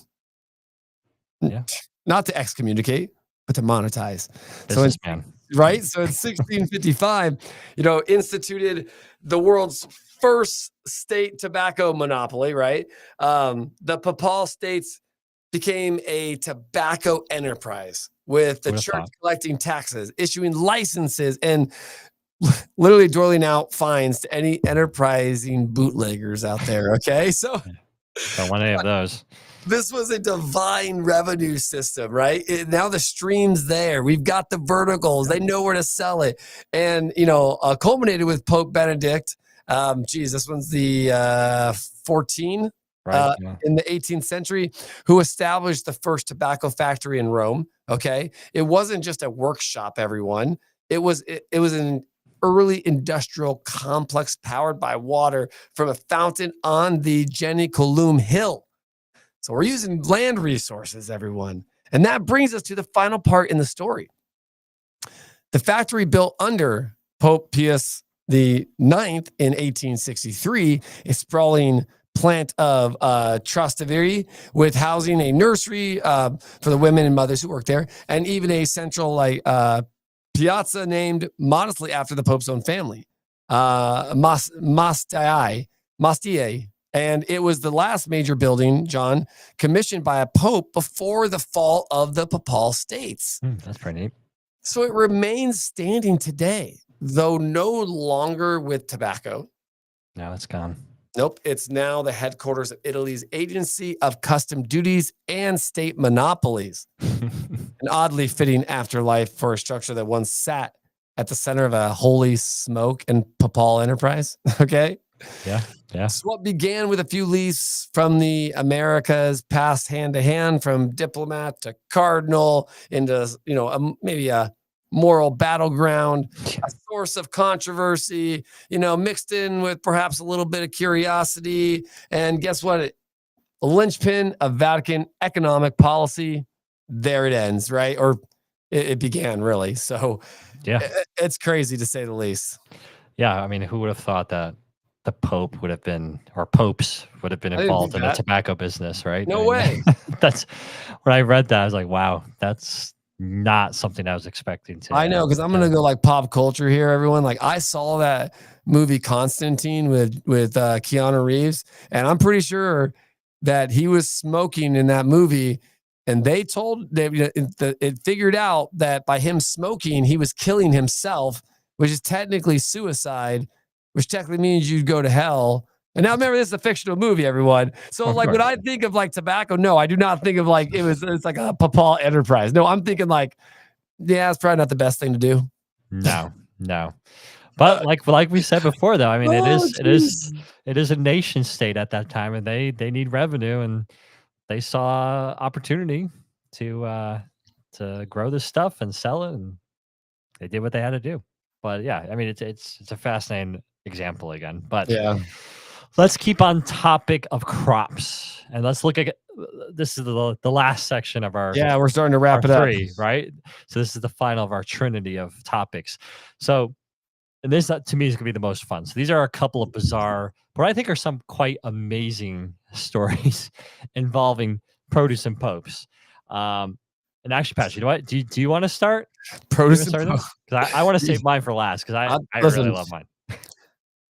Yeah. Not to excommunicate, but to monetize. Businessman. Right? So in 1655, instituted the world's first state tobacco monopoly, right? The Papal States became a tobacco enterprise with the church collecting taxes, issuing licenses, and literally doling out fines to any enterprising bootleggers out there. Okay. So don't want any of those. This was a divine revenue system, right? Now the stream's there. We've got the verticals. They know where to sell it. And, culminated with Pope Benedict. This one's the 14 in the 18th century, who established the first tobacco factory in Rome. Okay. It wasn't just a workshop, everyone. It was an early industrial complex powered by water from a fountain on the Janiculum Hill. So we're using land resources, everyone. And that brings us to the final part in the story. The factory built under Pope Pius IX in 1863, a sprawling plant of Trastevere with housing, a nursery for the women and mothers who work there, and even a central piazza named modestly after the Pope's own family, Mastiae. And it was the last major building, John, commissioned by a pope before the fall of the Papal States. That's pretty neat. So it remains standing today, though no longer with tobacco. Now it's gone. Nope. It's now the headquarters of Italy's Agency of Custom Duties and State Monopolies. An oddly fitting afterlife for a structure that once sat at the center of a holy smoke and papal enterprise. Okay. Yeah. Yeah. So what began with a few leaves from the Americas passed hand to hand from diplomat to cardinal into, maybe a moral battleground, a source of controversy, mixed in with perhaps a little bit of curiosity. And guess what? A linchpin of Vatican economic policy. There it ends, right? Or it began, really. So yeah, it's crazy to say the least. Yeah. I mean, who would have thought that the Pope would have been, or popes would have been involved in the tobacco business, right? No way. That's when I read that, I was like, wow, that's not something I was expecting to. I know, because I'm gonna go like pop culture here, everyone. Like I saw that movie Constantine with Keanu Reeves, and I'm pretty sure that he was smoking in that movie. And they told it figured out that by him smoking, he was killing himself, which is technically suicide, which technically means you'd go to hell. And now remember, this is a fictional movie, everyone. So like when I think of like tobacco, no, I do not think of like it's like a papal enterprise. No, I'm thinking like, yeah, it's probably not the best thing to do. No. But like we said before, though, I mean, it is a nation state at that time, and they need revenue, and they saw opportunity to grow this stuff and sell it, and they did what they had to do. But yeah, I mean, it's a fascinating example again. But yeah, let's keep on topic of crops, and let's look at this is the last section of our we're starting to wrap it up, right? So this is the final of our trinity of topics. So, and this to me is gonna be the most fun. So these are a couple of bizarre, but I think are some quite amazing stories involving produce and popes. And actually, Pat, you know what? Do you want to start? Produce and popes? Because I want to save mine for last, because I really love mine.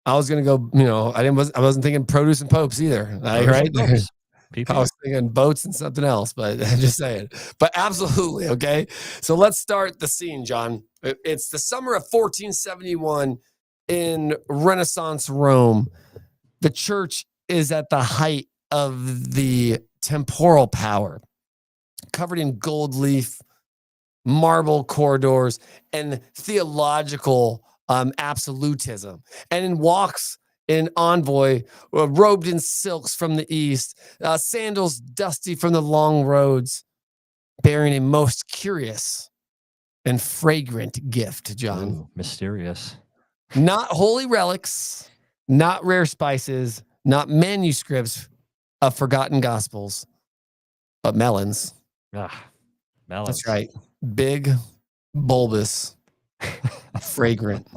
I was gonna go. I wasn't thinking produce and popes either. Right? I was thinking boats and something else, but I'm just saying. But absolutely, okay. So let's start the scene, John. It's the summer of 1471 in Renaissance Rome. The church is at the height of the temporal power. covered in gold leaf, marble corridors, and theological absolutism. And in walks an envoy robed in silks from the east, sandals dusty from the long roads, bearing a most curious and fragrant gift, John. Ooh, mysterious. Not holy relics, not rare spices, not manuscripts of forgotten gospels, but melons. Ah, melons. That's right. Big, bulbous, fragrant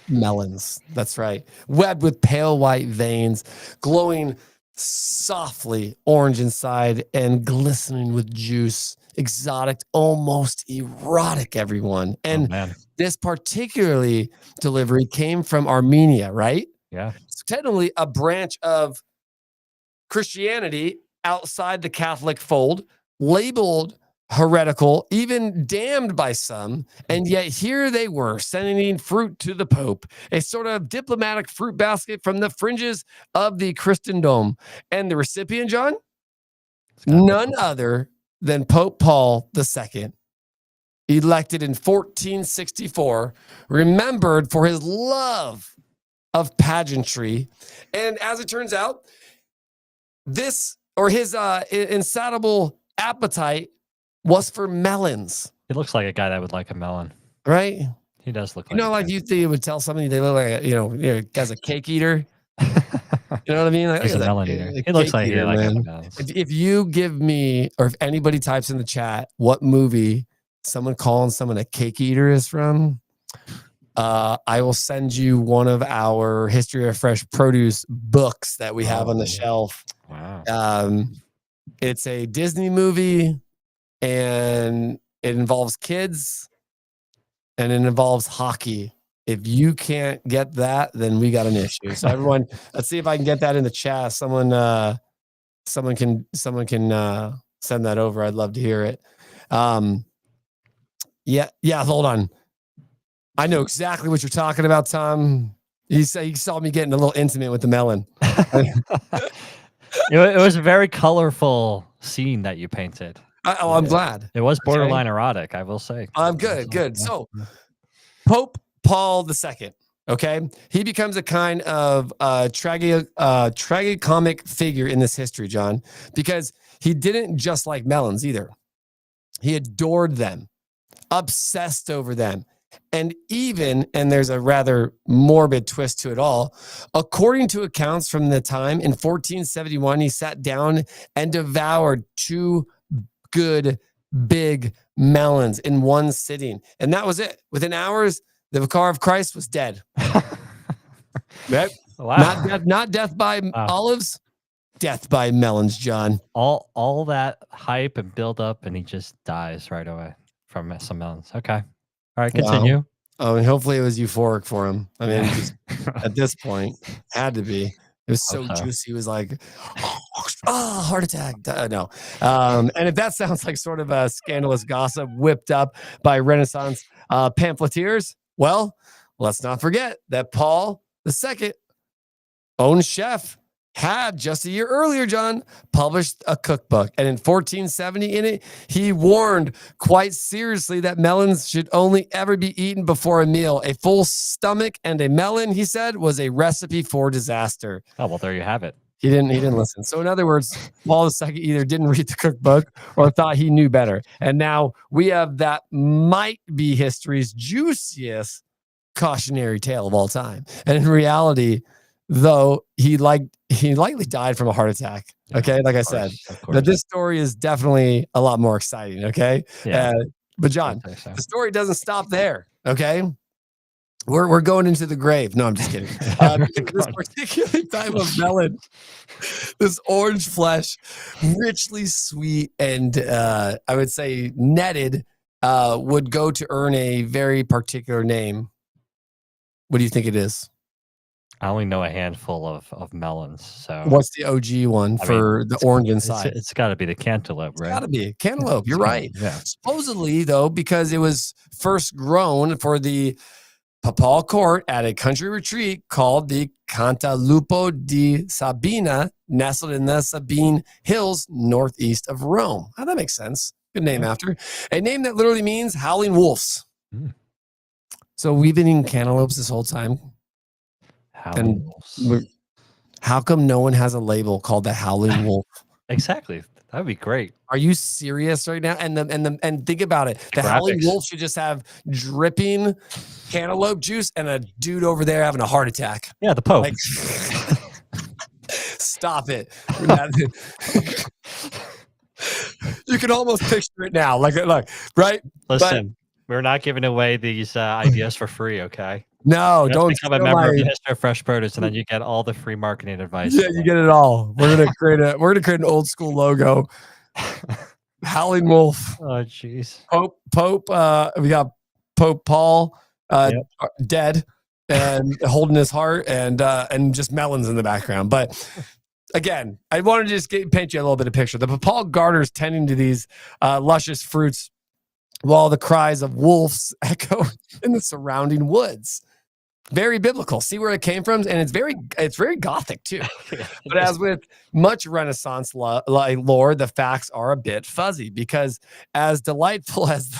melons. That's right. Webbed with pale white veins, glowing softly orange inside and glistening with juice. Exotic, almost erotic, everyone. And this particularly delivery came from Armenia, right? Yeah. So technically a branch of Christianity outside the Catholic fold, labeled heretical, even damned by some, and yet here they were sending fruit to the Pope, a sort of diplomatic fruit basket from the fringes of the Christendom. And the recipient, John, none other than Pope Paul II, elected in 1464, remembered for his love of pageantry. And as it turns out, this or his insatiable appetite was for melons. He looks like a guy that would like a melon, right? He does look like, like you think you would tell somebody they look like, guy's a cake eater. You know what I mean? Like, he's a melon eater. He looks like he like melons. If you give me, or if anybody types in the chat what movie someone calling someone a cake eater is from, I will send you one of our History of Fresh Produce books that we have on the shelf. Wow. It's a Disney movie, and it involves kids, and it involves hockey. If you can't get that, then we got an issue. So everyone, let's see if I can get that in the chat. Someone can send that over. I'd love to hear it. Yeah. Hold on. I know exactly what you're talking about, Tom. You saw me getting a little intimate with the melon. It was a very colorful scene that you painted. I'm glad. It was borderline erotic, I will say. I'm good. So, Pope Paul II, okay, he becomes a kind of tragicomic figure in this history, John, because he didn't just like melons either. He adored them, obsessed over them. And there's a rather morbid twist to it all. According to accounts from the time, in 1471, he sat down and devoured 2 good big melons in one sitting. And that was it. Within hours, the Vicar of Christ was dead. Right? Wow. Not death by olives, death by melons, John. All that hype and build up, and he just dies right away from some melons. Okay. All right, continue. Wow. Oh, and hopefully it was euphoric for him. I mean, just, at this point, had to be. It was so juicy. He was like, heart attack. No. And if that sounds like sort of a scandalous gossip whipped up by Renaissance pamphleteers, well, let's not forget that Paul II, own chef, had just a year earlier, John, published a cookbook. And in 1470 in it, he warned quite seriously that melons should only ever be eaten before a meal. A full stomach and a melon, he said, was a recipe for disaster. Oh, well, there you have it. He didn't listen. So in other words, Paul II either didn't read the cookbook or thought he knew better. And now we have that might be history's juiciest cautionary tale of all time. And in reality, though, he likely died from a heart attack. Okay, like I said, but this story is definitely a lot more exciting. Okay, but John, the story doesn't stop there. Okay, we're going into the grave. No, I'm just kidding. This particular type of melon, this orange flesh, richly sweet and I would say netted, would go to earn a very particular name. What do you think it is? I only know a handful of melons. So what's the OG one for the orange inside? It's got to be the cantaloupe, right? It's got to be cantaloupe. You're right. Yeah. Supposedly, though, because it was first grown for the papal court at a country retreat called the Cantalupo di Sabina, nestled in the Sabine Hills, northeast of Rome. How that makes sense. Good name after. A name that literally means howling wolves. Mm. So we've been eating cantaloupes this whole time. Howling wolves. How come no one has a label called the howling wolf? Exactly. That would be great. Are you serious right now? And think about it. The howling wolf should just have dripping cantaloupe juice and a dude over there having a heart attack. Yeah, the Pope. Like, stop it. You can almost picture it now. Like, right? Listen, we're not giving away these ideas for free, okay? No, don't become a member of the History of Fresh Produce, and then you get all the free marketing advice. Yeah, you get it all. We're gonna create an old school logo. Howling wolf. Oh, jeez. Pope. We got Pope Paul dead and holding his heart, and just melons in the background. But again, I wanted to just paint you a little bit of picture. The papal garters tending to these luscious fruits, while the cries of wolves echo in the surrounding woods. Very biblical. See where it came from, and it's very Gothic too. But as with much Renaissance lore, the facts are a bit fuzzy, because as delightful as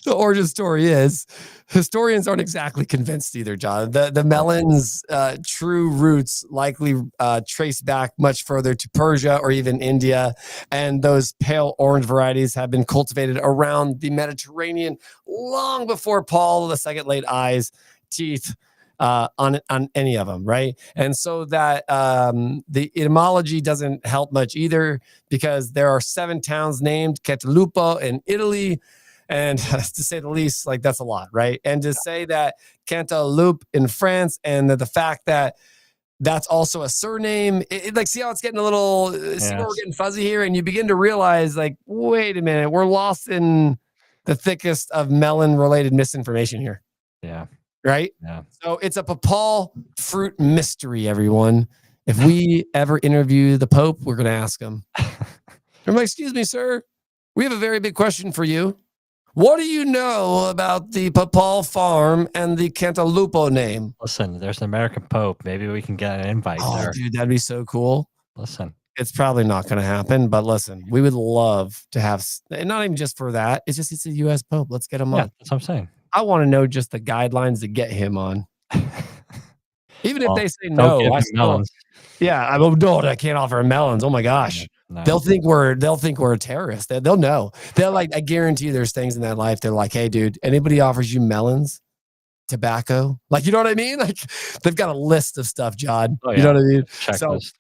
the origin story is, historians aren't exactly convinced either, John. The melon's true roots likely trace back much further to Persia or even India, and those pale orange varieties have been cultivated around the Mediterranean long before Paul II laid eyes, teeth on any of them, right? And so that the etymology doesn't help much either, because there are 7 towns named Cantalupo in Italy, and to say the least, like, that's a lot, right? And to say that Cantaloupe in France, and the fact that that's also a surname, like, see how it's getting a little, see where we're getting fuzzy here, and you begin to realize, like, wait a minute, we're lost in the thickest of melon-related misinformation here. Yeah. Right? Yeah. So it's a papal fruit mystery, everyone. If we ever interview the Pope, we're going to ask him. I'm like, excuse me, sir. We have a very big question for you. What do you know about the Papal farm and the Cantalupo name? Listen, there's an American Pope. Maybe we can get an invite there. Dude, that'd be so cool. Listen. It's probably not going to happen, but listen, we would love to have, and not even just for that. It's a U.S. Pope. Let's get him on. That's what I'm saying. I want to know just the guidelines to get him on. Even if they say no, melons. I can't offer melons. Oh my gosh. No. They'll think we're a terrorist. They'll know. They're like, I guarantee there's things in that life. They're like, hey, dude, anybody offers you melons, tobacco, like, you know what I mean? Like, they've got a list of stuff, John. Oh, yeah. You know what I mean? Checklist.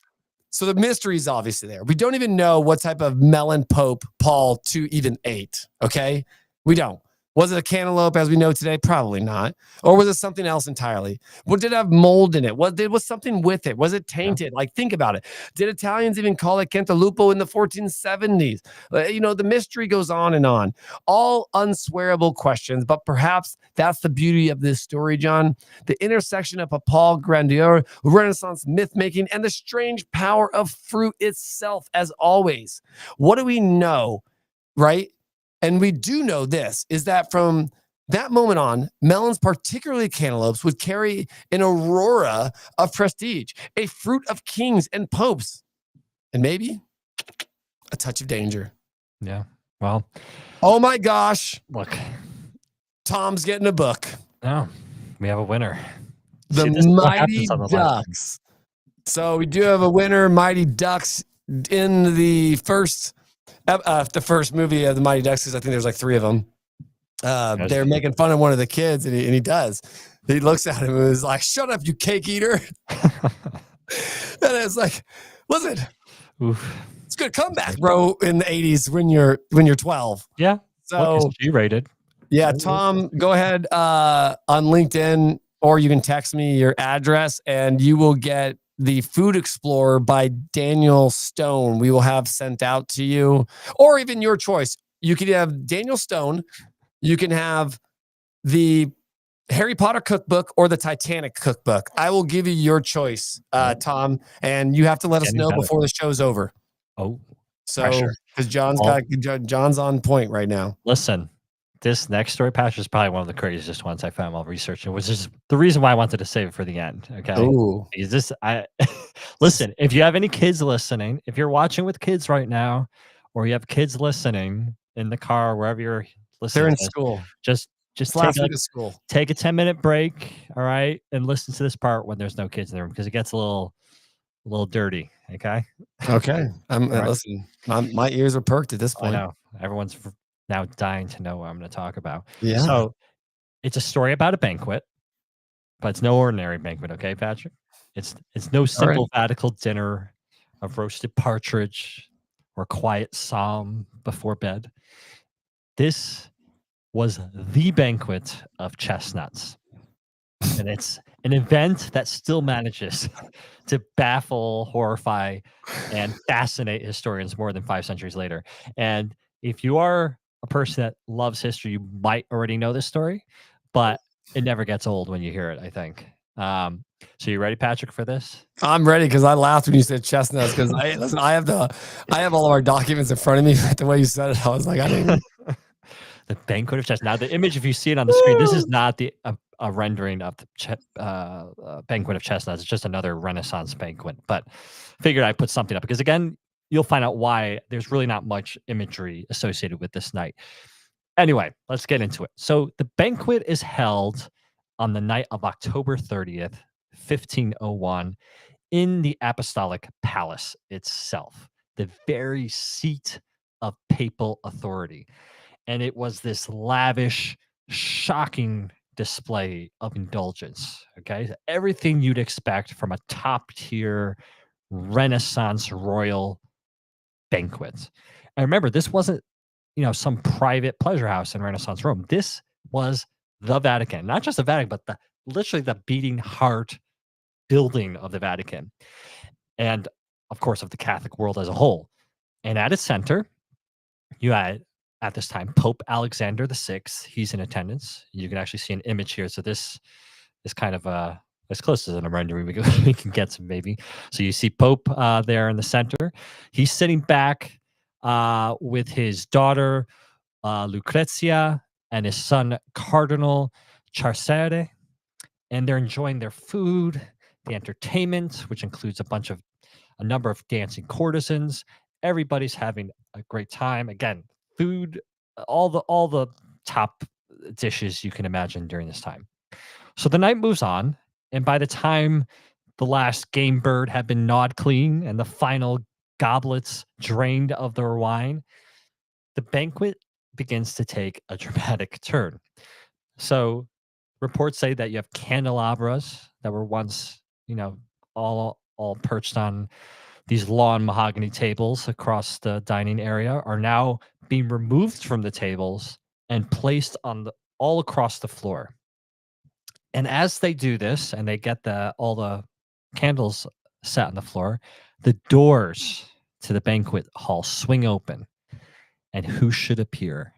So the mystery is obviously there. We don't even know what type of melon Pope Paul II even ate. Okay, we don't. Was it a cantaloupe as we know today? Probably not. Or was it something else entirely? What did it have mold in it? Was something with it? Was it tainted? Yeah. Like, think about it. Did Italians even call it Cantalupo in the 1470s? The mystery goes on and on. All unswearable questions, but perhaps that's the beauty of this story, John. The intersection of papal grandeur, Renaissance myth-making, and the strange power of fruit itself, as always. What do we know, right? And we do know this, is that from that moment on, melons, particularly cantaloupes, would carry an aurora of prestige, a fruit of kings and popes, and maybe a touch of danger. Yeah. Well. Oh my gosh. Look. Tom's getting a book. No, we have a winner. The Mighty Ducks. So we do have a winner, Mighty Ducks, in the first movie of the Mighty Ducks, because I think there's like 3 of them. They're making fun of one of the kids, and he does. He looks at him and is like, "Shut up, you cake eater!" And it's like, listen, it's a good comeback, bro. In the '80s, when you're 12, yeah. So G-rated. Yeah, Tom, go ahead on LinkedIn, or you can text me your address, and you will get The Food Explorer by Daniel Stone. We will have sent out to you, or even your choice. You can have Daniel Stone. You can have the Harry Potter cookbook or the Titanic cookbook. I will give you your choice, Tom, and you have to let us know before the show's over. Oh, so because John's on point right now. Listen, this next story, Patrick, is probably one of the craziest ones I found while researching, which is the reason why I wanted to save it for the end. Okay. Ooh. Because this, listen, if you have any kids listening, if you're watching with kids right now, or you have kids listening in the car, wherever you're They're listening in to this, school. just It's take last week of school. take a 10-minute break, all right, and listen to this part when there's no kids in the room because it gets a little dirty. Okay. Okay. All right. Listen, my ears are perked at this I point. know everyone's now dying to know what I'm going to talk about. Yeah. So it's a story about a banquet, but it's no ordinary banquet. Okay, Patrick. It's no simple Vatican dinner of roasted partridge or quiet psalm before bed. This was the banquet of chestnuts. And it's an event that still manages to baffle, horrify, and fascinate historians more than 5 centuries later. And if you are a person that loves history, you might already know this story, but it never gets old when you hear it, I think. So you ready, Patrick, for this? I'm ready because I laughed when you said chestnuts because I have all of our documents in front of me. The way you said it, I was like, I didn't. The banquet of chestnuts. Now, the image, if you see it on the screen, this is not the a rendering of the banquet of chestnuts. It's just another Renaissance banquet. But figured I'd put something up because, again, you'll find out why there's really not much imagery associated with this night. Anyway, let's get into it. So the banquet is held on the night of October 30th, 1501, in the Apostolic Palace itself, the very seat of papal authority. And it was this lavish, shocking display of indulgence. Okay. Everything you'd expect from a top tier Renaissance royal banquet. And remember, this wasn't, some private pleasure house in Renaissance Rome. This was the Vatican, not just the Vatican, but literally the beating heart building of the Vatican. And of course, of the Catholic world as a whole. And at its center, you had, at this time, Pope Alexander VI. He's in attendance. You can actually see an image here. So this is kind of as close as a rendering we can get to, maybe. So you see Pope there in the center. He's sitting back with his daughter Lucrezia and his son Cardinal Charcere, and they're enjoying their food, the entertainment, which includes a number of dancing courtesans. Everybody's having a great time. Again, food, all the top dishes you can imagine during this time. So the night moves on, and by the time the last game bird had been gnawed clean and the final goblets drained of their wine, the banquet begins to take a dramatic turn. So reports say that you have candelabras that were once, all perched on these lawn mahogany tables across the dining area are now being removed from the tables and placed all across the floor. And as they do this and they get all the candles set on the floor, the doors to the banquet hall swing open. And who should appear?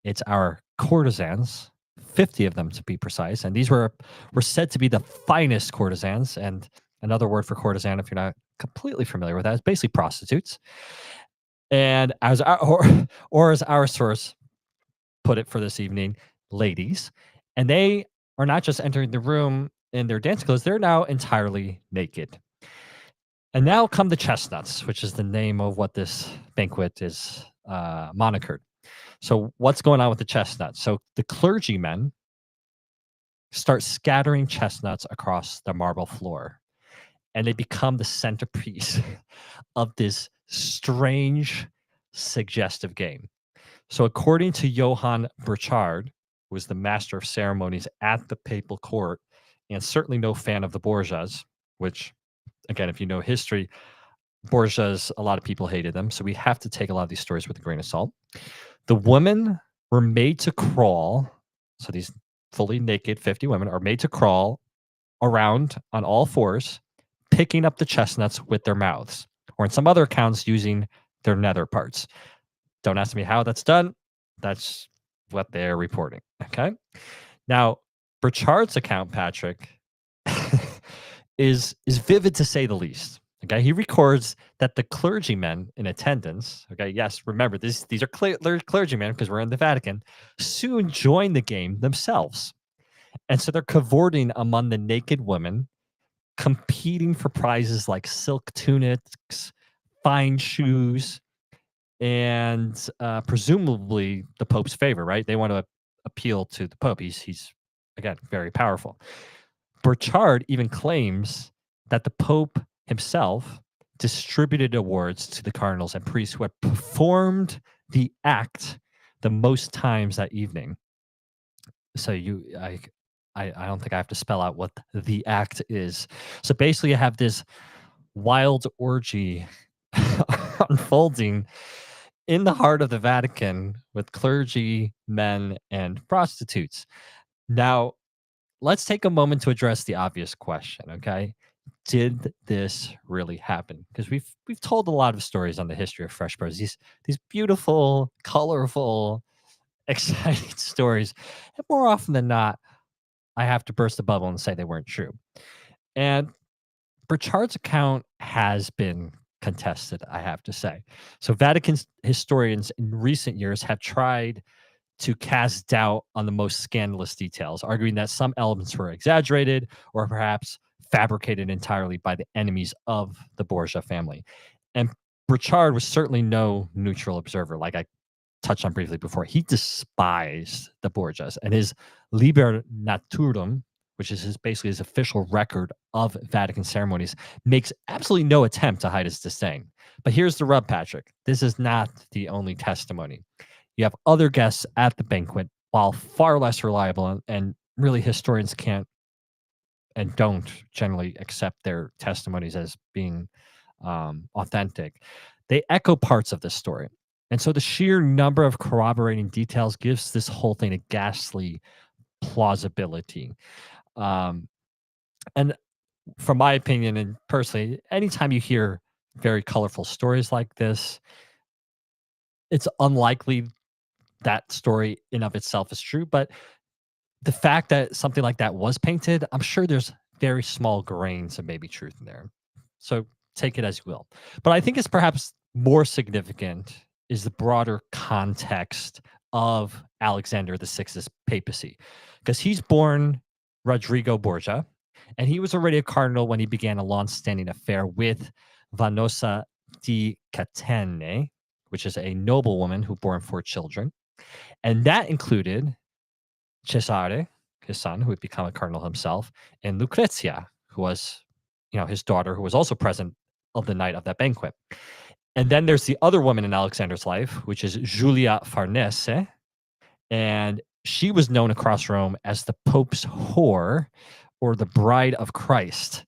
It's our courtesans, 50 of them to be precise. And these were said to be the finest courtesans. And another word for courtesan, if you're not completely familiar with that, is basically prostitutes. And as our source put it for this evening, ladies. And they are not just entering the room in their dance clothes, they're now entirely naked. And now come the chestnuts, which is the name of what this banquet is monikered. So what's going on with the chestnuts? So the clergymen start scattering chestnuts across the marble floor, and they become the centerpiece of this strange, suggestive game. So according to Johann Burchard, who was the master of ceremonies at the papal court, and certainly no fan of the Borgias, which, again, if you know history, Borgias, a lot of people hated them. So we have to take a lot of these stories with a grain of salt. The women were made to crawl. So these fully naked 50 women are made to crawl around on all fours, picking up the chestnuts with their mouths, or in some other accounts, using their nether parts. Don't ask me how that's done. That's what they're reporting. Okay. Now, Burchard's account, Patrick, is vivid to say the least. Okay, he records that the clergymen in attendance, okay, yes, remember these are clergymen because we're in the Vatican, soon join the game themselves. And so they're cavorting among the naked women, competing for prizes like silk tunics, fine shoes, and presumably the Pope's favor, right? They want to appeal to the Pope. He's again very powerful. Burchard even claims that the Pope himself distributed awards to the cardinals and priests who had performed the act the most times that evening. So I don't think I have to spell out what the act is. So basically, you have this wild orgy unfolding in the heart of the Vatican with clergy, men, and prostitutes. Now, let's take a moment to address the obvious question, okay? Did this really happen? Because we've told a lot of stories on the history of Fresh Bros. These beautiful, colorful, exciting stories. And more often than not, I have to burst the bubble and say they weren't true. And Burchard's account has been contested, I have to say. So Vatican historians in recent years have tried to cast doubt on the most scandalous details, arguing that some elements were exaggerated or perhaps fabricated entirely by the enemies of the Borgia family. And Burchard was certainly no neutral observer, like I touched on briefly before. He despised the Borgias, and his Liber Naturum, which is basically his official record of Vatican ceremonies, makes absolutely no attempt to hide his disdain. But here's the rub, Patrick. This is not the only testimony. You have other guests at the banquet, while far less reliable, and really historians can't and don't generally accept their testimonies as being authentic. They echo parts of this story. And so the sheer number of corroborating details gives this whole thing a ghastly plausibility. Um, and from my opinion, and personally, anytime you hear very colorful stories like this, it's unlikely that story in of itself is true. But the fact that something like that was painted, I'm sure there's very small grains of maybe truth in there. So take it as you will. But I think it's perhaps more significant is the broader context of Alexander VI's papacy, because he's born Rodrigo Borgia, and he was already a cardinal when he began a long-standing affair with Vanosa di Catene, which is a noblewoman who bore him 4 children. And that included Cesare, his son, who would become a cardinal himself, and Lucrezia, who was, his daughter, who was also present of the night of that banquet. And then there's the other woman in Alexander's life, which is Giulia Farnese, and she was known across Rome as the Pope's whore or the Bride of Christ.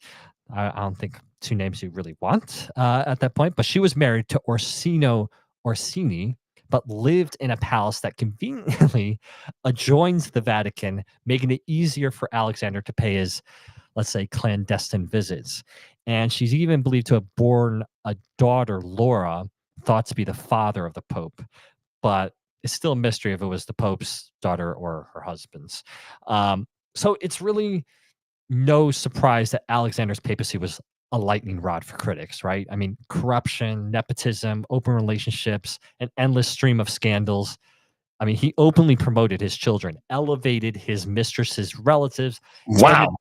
I don't think 2 names you really want at that point, but she was married to Orsino Orsini, but lived in a palace that conveniently adjoins the Vatican, making it easier for Alexander to pay his, let's say, clandestine visits. And she's even believed to have borne a daughter, Laura, thought to be the father of the Pope. But it's still a mystery if it was the Pope's daughter or her husband's. So it's really no surprise that Alexander's papacy was a lightning rod for critics, right? I mean, corruption, nepotism, open relationships, an endless stream of scandals. I mean, he openly promoted his children, elevated his mistress's relatives, Wow.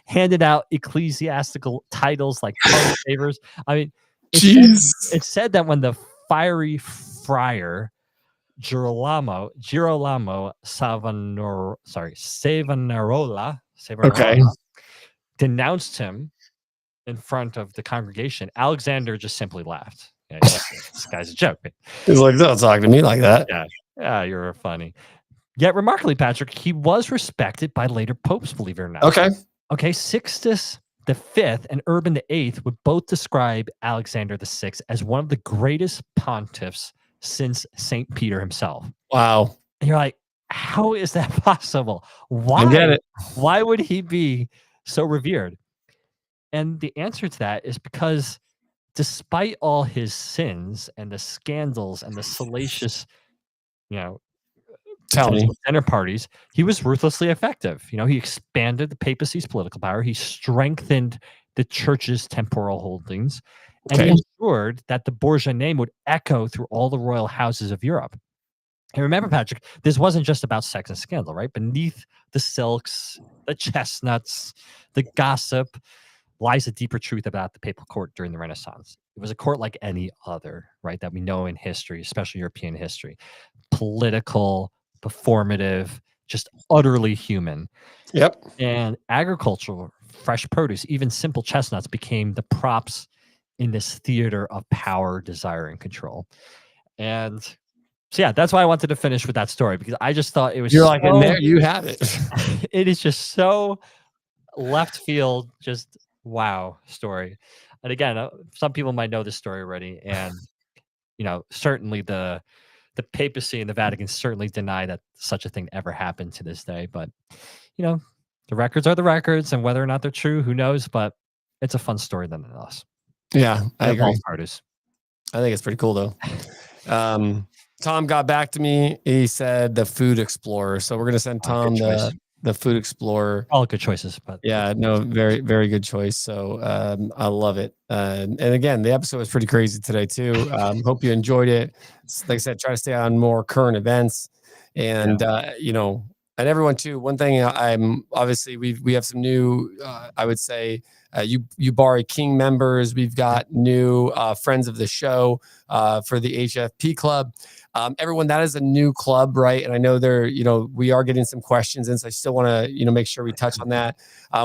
handed out ecclesiastical titles like favors. I mean, it's said that when the fiery friar Girolamo Savonarola Okay. denounced him in front of the congregation, Alexander just simply laughed. Yeah, he's like, this guy's a joke. He's like, don't talk to me like that. Yeah, you're funny. Yet remarkably, Patrick, he was respected by later popes, believe it or not. Okay, Sixtus V and Urban VIII would both describe Alexander VI as one of the greatest pontiffs since St. Peter himself. Wow. And you're like, how is that possible? Why? I get it. Why would he be so revered? And the answer to that is because despite all his sins and the scandals and the salacious, dinner parties, he was ruthlessly effective. He expanded the papacy's political power. He strengthened the church's temporal holdings, and he ensured that the Borgia name would echo through all the royal houses of Europe. And remember, Patrick, this wasn't just about sex and scandal, right? Beneath the silks, the chestnuts, the gossip lies a deeper truth about the papal court during the Renaissance. It was a court like any other, right, that we know in history, especially European history. Political, performative, just utterly human. Yep. And agricultural, fresh produce, even simple chestnuts became the props in this theater of power, desire, and control. And so, yeah, that's why I wanted to finish with that story, because I just thought it was like, and there you have it. It is just so left field, just wow story. And again, some people might know this story already, and certainly the papacy and the Vatican certainly deny that such a thing ever happened to this day. But the records are the records, and whether or not they're true, who knows? But it's a fun story nonetheless. Yeah, I agree. I think it's pretty cool though. Tom got back to me. He said the Food Explorer. So we're going to send Tom the Food Explorer. All good choices, but yeah, no, very, very good choice. So I love it. And again, the episode was pretty crazy today too. Hope you enjoyed it. Like I said, try to stay on more current events, and and everyone too. One thing I'm obviously we have some new, I would say, Ubari King members. We've got new friends of the show for the HFP Club. Everyone, that is a new club, right? And I know we are getting some questions, and so I still want to, make sure we touch on that.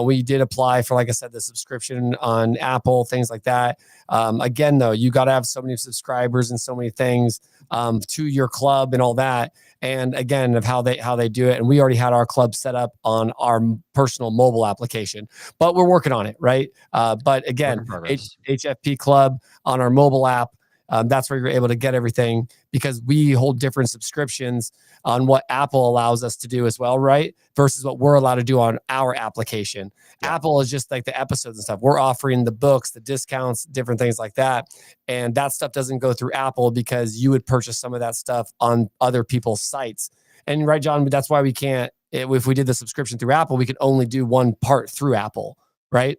We did apply for, like I said, the subscription on Apple, things like that. Again, though, you got to have so many subscribers and so many things to your club and all that. And again, of how they do it. And we already had our club set up on our personal mobile application, but we're working on it, right? But again, HFP Club on our mobile app. That's where you're able to get everything, because we hold different subscriptions on what Apple allows us to do as well, right? Versus what we're allowed to do on our application. Yeah. Apple is just like the episodes and stuff. We're offering the books, the discounts, different things like that. And that stuff doesn't go through Apple, because you would purchase some of that stuff on other people's sites. And right, John, that's why we can't, if we did the subscription through Apple, we could only do one part through Apple, right?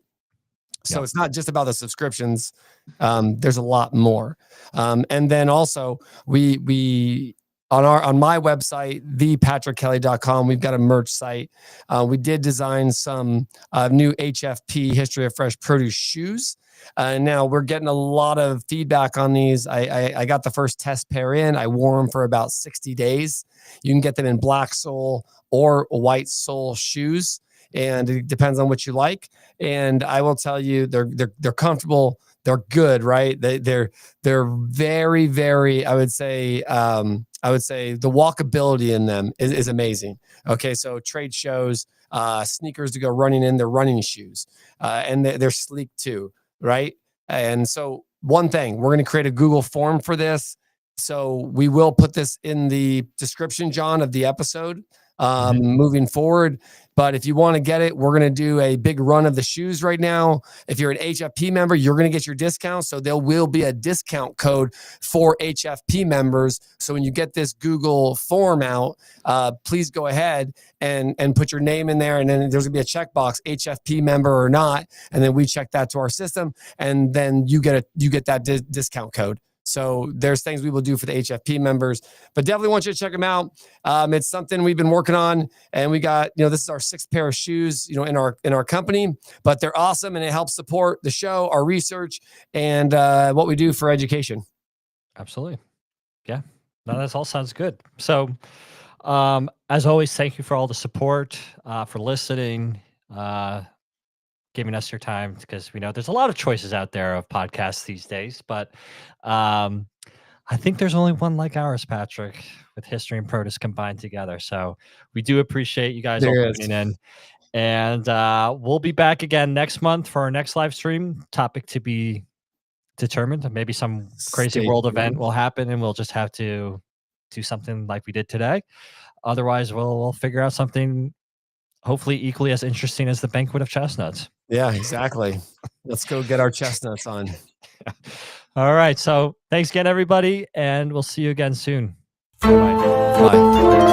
So It's not just about the subscriptions. There's a lot more. And then also we on my website, thepatrickkelly.com, we've got a merch site. We did design some new HFP History of Fresh Produce shoes. Now we're getting a lot of feedback on these. I got the first test pair in. I wore them for about 60 days. You can get them in black sole or white sole shoes, and it depends on what you like. And I will tell you, they're comfortable. They're good, right? They're very, very, I would say the walkability in them is amazing. Okay, so trade shows, sneakers to go running in, they're running shoes, and they're sleek too, right? And so one thing, we're going to create a Google form for this. So we will put this in the description, John, of the episode moving forward. But if you want to get it, we're going to do a big run of the shoes right now. If you're an HFP member, you're going to get your discount. So there will be a discount code for HFP members. So when you get this Google form out, please go ahead and put your name in there. And then there's going to be a checkbox, HFP member or not. And then we check that to our system. And then you get that discount code. So there's things we will do for the HFP members, but definitely want you to check them out. It's something we've been working on, and we got, this is our 6th pair of shoes, in our company, but they're awesome, and it helps support the show, our research, and what we do for education. Absolutely. Yeah. No, that all sounds good. So, as always, thank you for all the support, for listening, giving us your time, because we know there's a lot of choices out there of podcasts these days, but I think there's only one like ours, Patrick, with history and produce combined together. So we do appreciate you guys all tuning in, and we'll be back again next month for our next live stream. Topic to be determined. Maybe some crazy world event will happen, and we'll just have to do something like we did today. Otherwise, we'll figure out something hopefully equally as interesting as the banquet of chestnuts. Yeah, exactly. Let's go get our chestnuts on. All right. So thanks again, everybody. And we'll see you again soon. Bye. Bye.